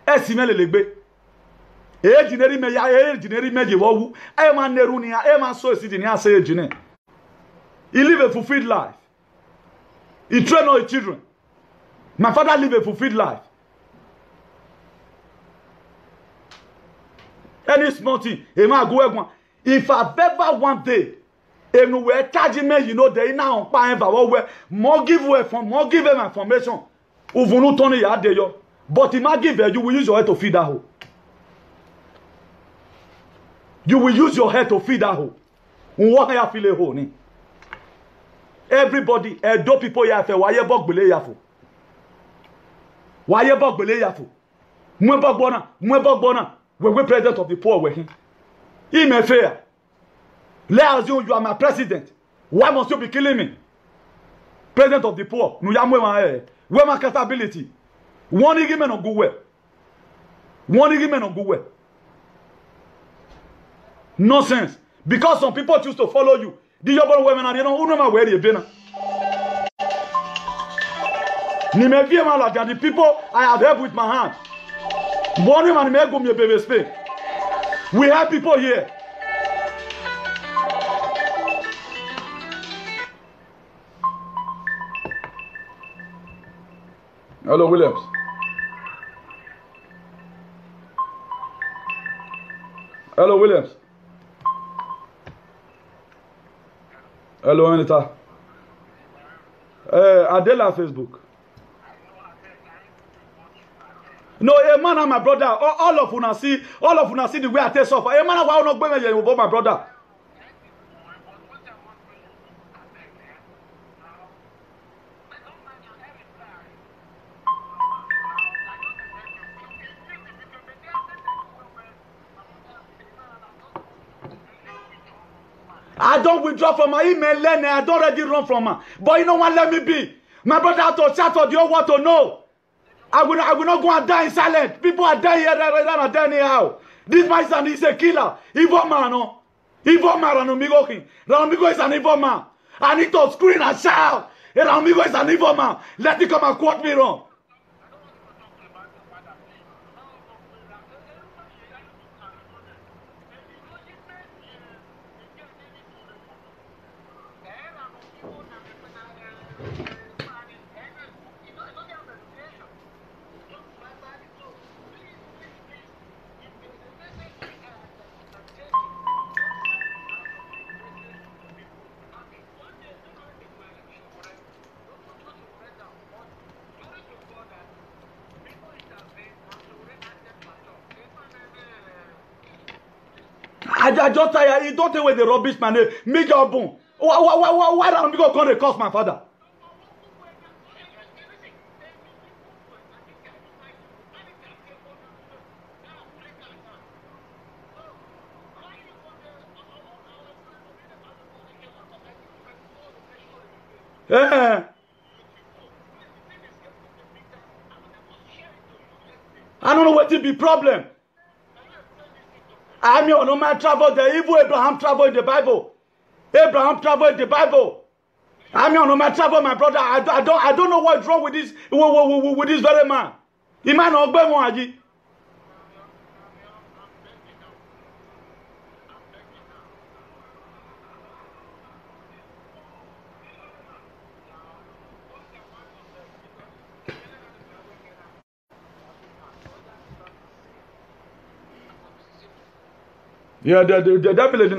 Estimate legbe. Engineering me ya engineering me wo e man neru ni e man so esi ni asa ejine. He live a fulfilled life. He train all his children. My father live a fulfilled life. Any small thing, a man go if I've ever one day, and we're charging me, you know, they now more give away from more give them information. Uvunu Tony ya de yo. But if I give you will use your head to feed that hole. You will use your head to feed that hole. Everybody, do people ya fe waye bok bele ya fo. Waye bok bele ya fo. Mwe bok bona. We president of the poor working. He may fair. Let us you are my president. Why must you be killing me? President of the poor. No ya where my accountability. One argument on good way. One argument on good way. Nonsense. Because some people choose to follow you. The young women are where you been. The people I have helped with my hand. We have people here. Hello, Williams. Hello, Williams. Hello, Anita. Adela Facebook. No, a man and my brother. All of una see the way I take suffer. A man, why not bring me about my brother? I don't withdraw from my email, Lenny. I don't already run from her. But you know what? Let me be. My brother had to chat or the want to know. I will not go and die in silence. People are dying here, are dying anyhow. This my son is a killer. Evil man, no. Evil man, Ranomigo King. Ranomigo is an evil man. I need to scream and shout. Ranomigo is an evil man. Let him come and quote me wrong. I just tell you, don't take away the rubbish, man. Make your boom. Why don't you go come and curse my father? I don't know what will be problem. I mean, no man traveled there. Even Abraham traveled in the Bible. Abraham traveled in the Bible. I mean, no man traveled, my brother. I don't know what's wrong with this very man. He might not be one. Yeah, the devil is in.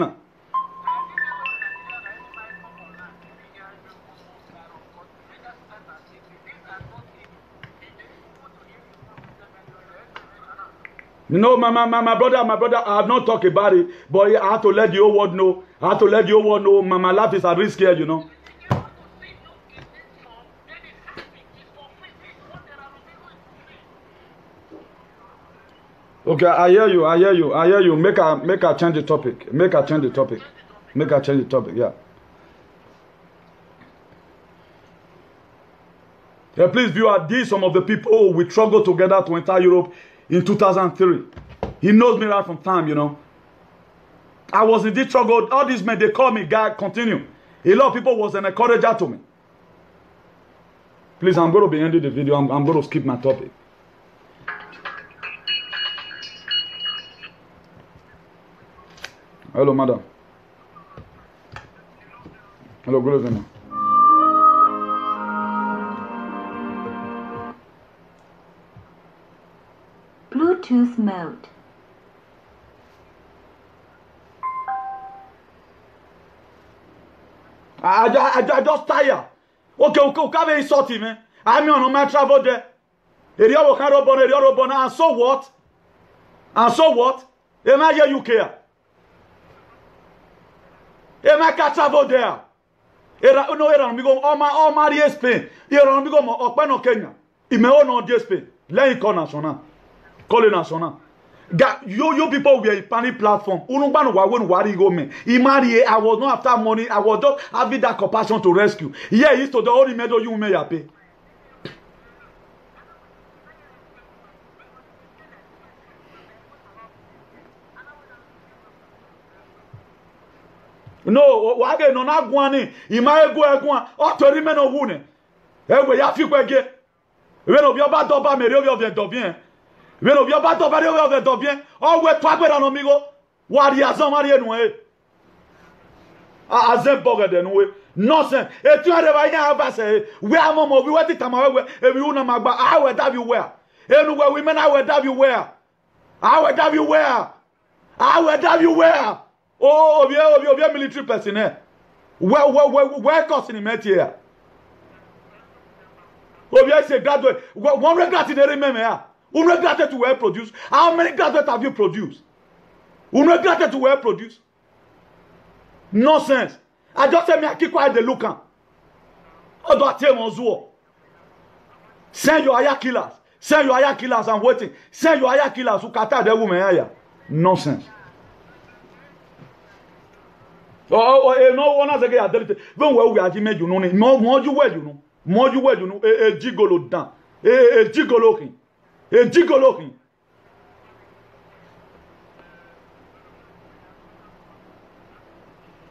You know, my brother, I have not talked about it, but I have to let the whole world know. I have to let the whole world know my life is at risk here, you know. Okay, I hear you. Make her change the topic. Yeah. Yeah, please viewer, these some of the people we struggled together to enter Europe in 2003. He knows me right from time, you know. I was in this struggle. All these men, they call me guy, continue. A lot of people was an encourager to me. Please, I'm going to be ending the video. I'm going to skip my topic. Hello, madam. Hello, good evening. Bluetooth mode. I just tired. Okay, can't be insulting, man. I'm on my travel there. And so what? Am I here, you care? Am I can't travel there? No, I'm going all my Spain. I'm going to Kenya. Il me on on Spain. Let me call national. Call national. You people were in panic platform. I was not after money. I was just having that compassion to rescue. Yeah, it's to the only medal you may pay. No, wage no na guani. Ima ego egun. O tori me no wu ne. Ewe ya fi kwege. We no bi oba do ba mere obi do bien. We no bi oba do ba re obi do bien. O we to agbera no mi go. Wari azan mari enu e. Azan bogede nu we. Nonsense. E tu are ba yan aba se. We amomo bi we ti tama we e bi una magba. I we that you where. Enu we women I we that you where. I we that you where. I will have you where? Oh, we are military personnel. Where costing him here? Oh, yes, a graduate. One graduate they remember. One graduate to well produce. How many graduates have you produced? One graduate to well produce. Nonsense. I just said me I keep quiet the looker. How do I tell Monzuo? Send your aya killers. Send your aya killers and waiting. Send your aya killers who kata the woman aya. Nonsense. No one has a guy identity. When we are made you know, more you well, you know. More you well, you know. A gigolo down. A gigolo king. A gigolo king.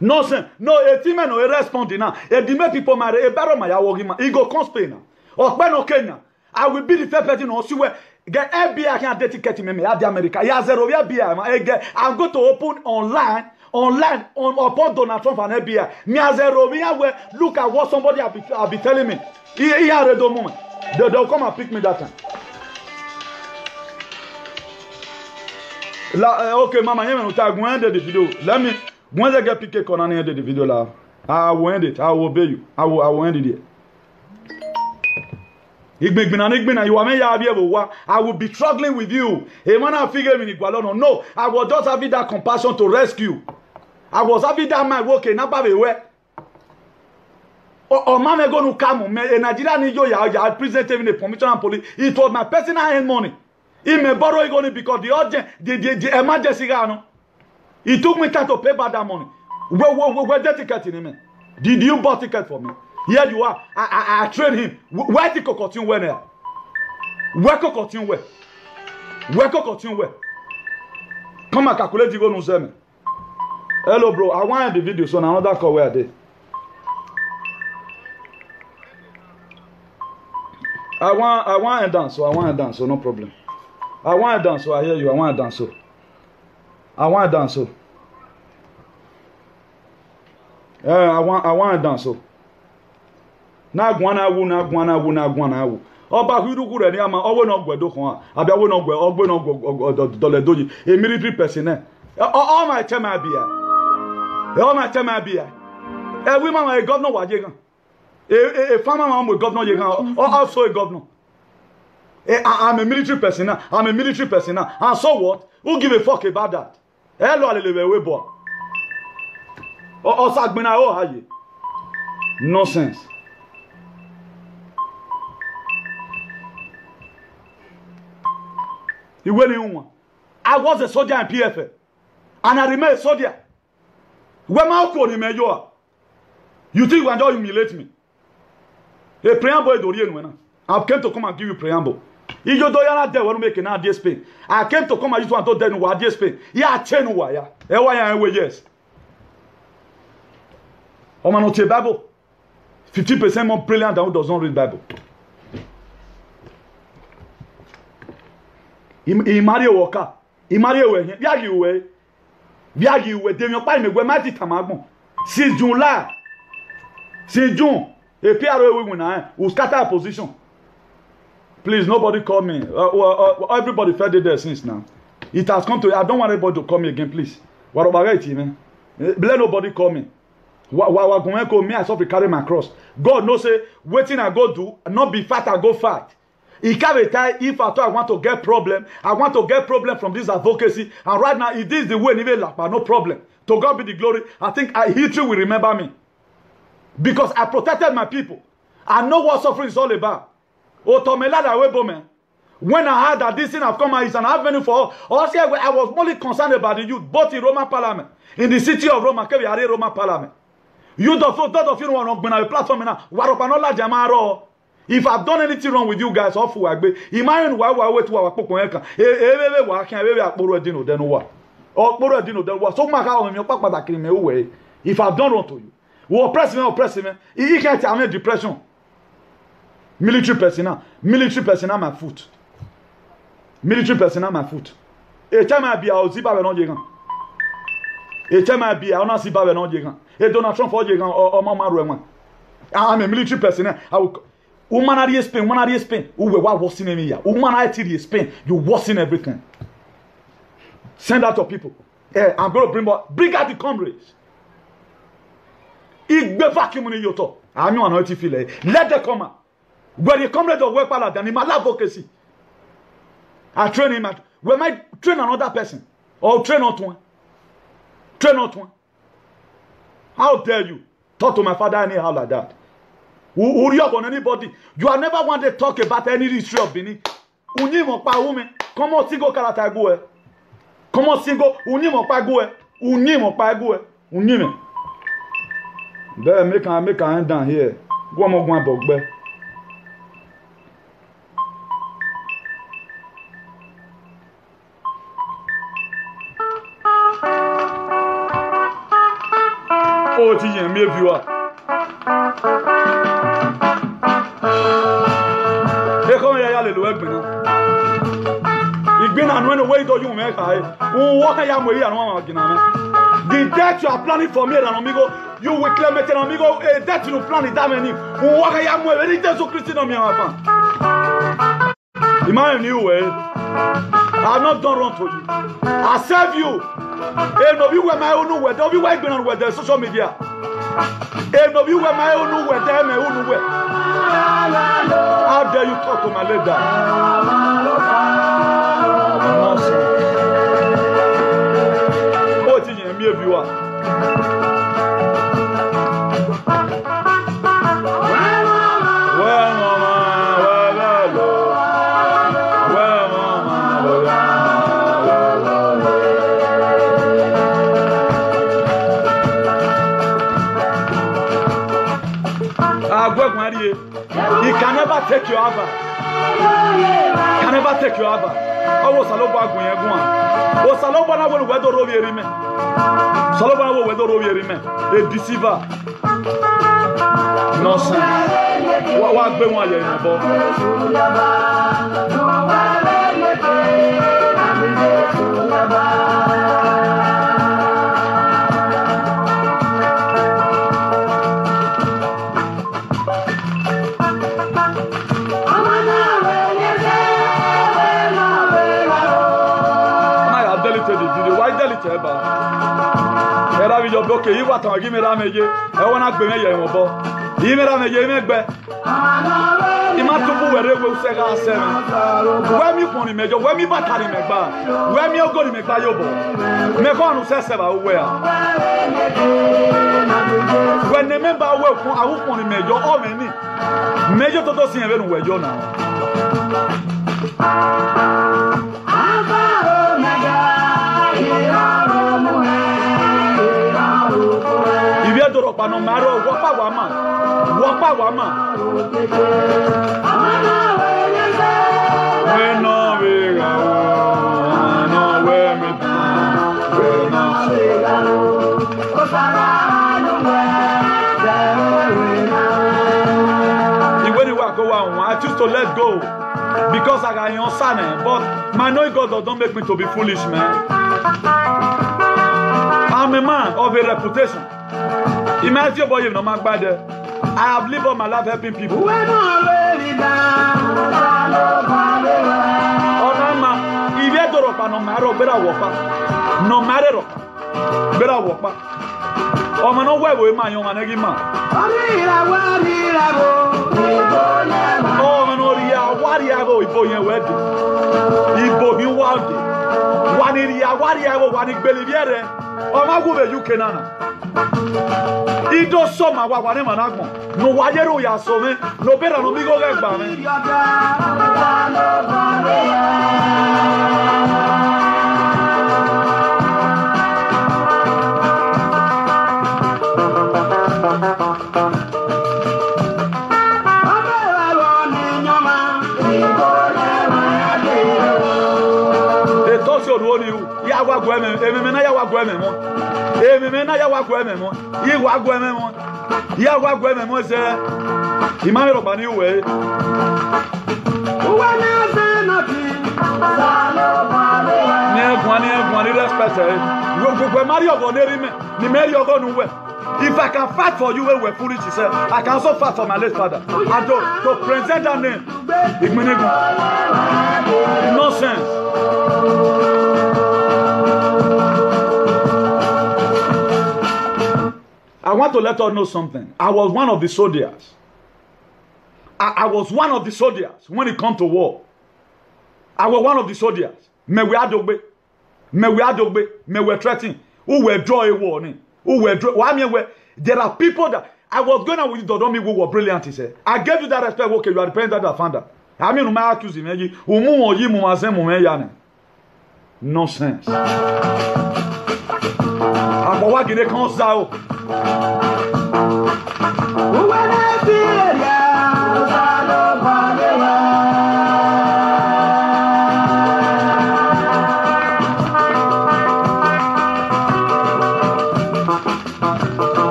Nonsense. No, a team no respond now. A dime people marry a barrow my awogima. He go come Spain now. Or Beno Kenya. I will be the third person on see where get FBI can dedicate me at the America. Yeah, zero FBI. I'm going to open online on upon Donald Trump and FBI. Me as a Romeo where look at what somebody will be telling me. Here at the moment. They'll come and pick me that time. Okay, Mama, you will tag one end the video. Let me once I get picked on end the video la. I will end it. I will obey you. I will end it here. I will be struggling with you. No, I was just having that compassion to rescue. I was having that mind working. Or man going to come. Nigeria need you. I presented the permission and police. It was my personal hand money. He may borrow it because the urgent, the emergency. He took me time to pay back that money. Where the ticket in him? Did you buy ticket for me? Here you are. I train him. Where the cocotin went there? Where cocotin went? Where cocotin went? Come and calculate you go no send me. Hello, bro. I want the video so another call where they. I want a dance, so I want a dance, so no problem. I want a dance, so I hear you. I want a dance, so. I want a dance, so. I want a dance, so. Na gwana wu. Oba hudu re ni ama owo no gwedo kan abi awo no gwe ogbe no dole doji a military personnel all my time abia we mama a governor wa je gan a farmer man with governor je gan also a governor I'm a military personnel and so what who give a fuck about that hello alelewe we boy o sagbina o haye nonsense. I was a soldier in PFA and I remain a soldier. Where my uncle in Major? You think you can just humiliate me? A preamble is Dorian. I came to come and give you preamble. If you don't there, want to make an idea Spain. I came to come and just want to tell you what idea Spain. Yeah, 10 wire. Yes. Oh man, not a Bible. 50% more brilliant than who does not read Bible. He marry a worker. He marry away. Viagi we. They me pa me we mati tamagbon. Since July. Since June. A PRO we na will scatter a position. Please, nobody call me. Everybody fed it there since now. It has come to. I don't want anybody to call me again, please. What about it, man? Let nobody call me. What going call me? I saw to carry my cross. God knows say waiting I go do. Not be fat I go fight. If I want to get problem, I want to get problem from this advocacy. And right now, it is the way, no problem. To God be the glory. I think history will remember me. Because I protected my people. I know what suffering is all about. When I heard that this thing have come out, it's an avenue for us. I was only concerned about the youth, both in Roman Parliament, in the city of Rome, Roman Parliament. You don't you want to be a platform now. If I've done anything wrong with you guys, off Wagbe, imagine why we wait to our Pocoenka. If I've done wrong to you, we oppress me. He can't tell me depression. Military personnel, my foot. Military personnel, my foot. A time I be out, Ziba no Jegan. A time I be out, not Ziba no Jegan. A Donald Trump for Jegan or Mama Roman. I'm a military personnel. I will. Woman Spain. Who were worsening me here? Woman Spain. You worsen everything. Send out your people. I'm going to bring out the comrades. Igbe vacuum in yoto. I'm not feel it. Let them come out. When the comrades of work than in my advocacy. I train him at we might train another person or train not one. Train not one. How dare you talk to my father anyhow like that? Who you on anybody? You have never wanted to talk about any history of Benin. Unimo pa woman. Come on, single character go. Come on, single. Unimo pa go. Unimo pa go. Unime. There, make a hand down here. Go on, go on, bogbe. Oh, ti yen me viewer. E ko ya le lo egbin na. Igbin na no way do you me kai. Wo ka ya mo ri anu ma gina me. The death you are planning for me and amigo, you will claim it and amigo, a death you plan it that many. Wo ka ya mo ri Jesus Christ no me ma fa. The man knew well. I have not done wrong to you. I serve you. If no you were my own way, don't be why going on with the social media. If no you were my own way, tell me own way. How dare you talk to my leader? What is your viewer? He can never take you over. Can never take you over. I was a low bag when you're going. Was a low one I will weather over your remain. Solomon will weather over your remain. A deceiver. Nonsense. What been while you're in the ball? Era video bloqué yi watan gi mi ra meje e wona gbe me ye won bo yi mi ra meje mi gbe I ma tubu were we se ga se me we mi kun ni mejo we mi batari me gba we mi ogo ni me gba yo bo me ko anu se ba we a we ne me ba we kun awu kun ni mejo o me ni mejo to sin e be nu we jo na no maro wapa wama we no we ga no we me we no the way you walk go on I choose to let go because I got your son but my know God don't make me to be foolish man. I'm a man of a reputation. Imagine your boy, no man bad. I have lived all my life helping people. Oh, Mama, if you don't know, no matter better walk, no matter better walk. Oh, man, no way with my young man again, man. Oh, man, no, what do you have? Ibo, you wedding. Ibo, you want it. What do you have? What do you have? What do you believe? Oh, my good, you can. Ido soma wa wane managmo no wajero ya some no bera no bigo ge gba me e to so ru oni ya wa gwa me ememe na ya wa gwa me mo ememe na ya wa gwa me mo yi wa gwa me mo ya wa gwa me mo se imani ro bani we wa na se na ti ne gwani respect we marry ogo ne ri me ni marry ogo nu we. If I can fight for you when we're foolish, he said, I can also fight for my late father. And to present that name, nonsense. want to let us know something. I was one of the soldiers. I was one of the soldiers when it comes to war. I was one of the soldiers. Me we adogbe. Me we adogbe. Me we threatening. Who were draw a warning. Who were draw. Well, I mean, there are people that I was going out with Dodomi who were brilliant. He said, I gave you that respect. Okay, you are the president that I found that. I mean, my accuse him. Nonsense. What did they come out?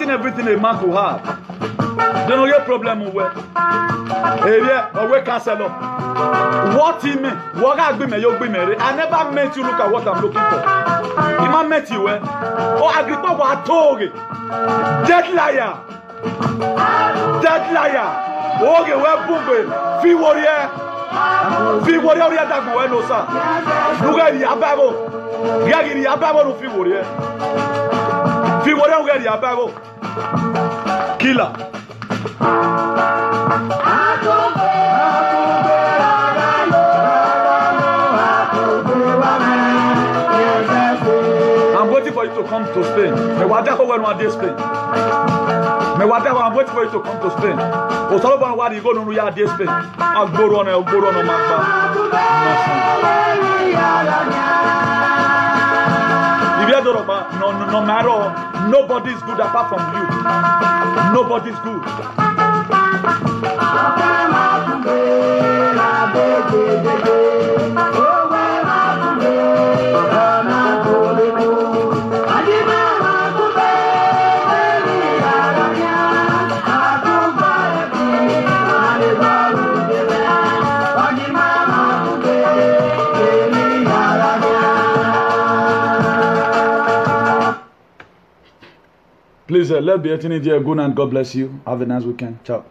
Everything a man could have. They don't get problem with area or cancel. What he meant, what I be me, you be me. I never meant you look at what I'm looking for. He man met you, oh, I agree with what I told you. Dead liar. Dead liar. Okay, well, boom, fee warrior. Fee warrior, that go, no, sir. Look at the ababo. Yagi the ababo, fee warrior. Fee warrior, get the ababo. Killer. I'm waiting for you to come to Spain. I'm waiting for you to come to Spain. You go to Spain. I'll go on my no matter, nobody's good apart from you. Nobody's good. Please, let's be attending there. Good night. God bless you. Have a nice weekend. Ciao.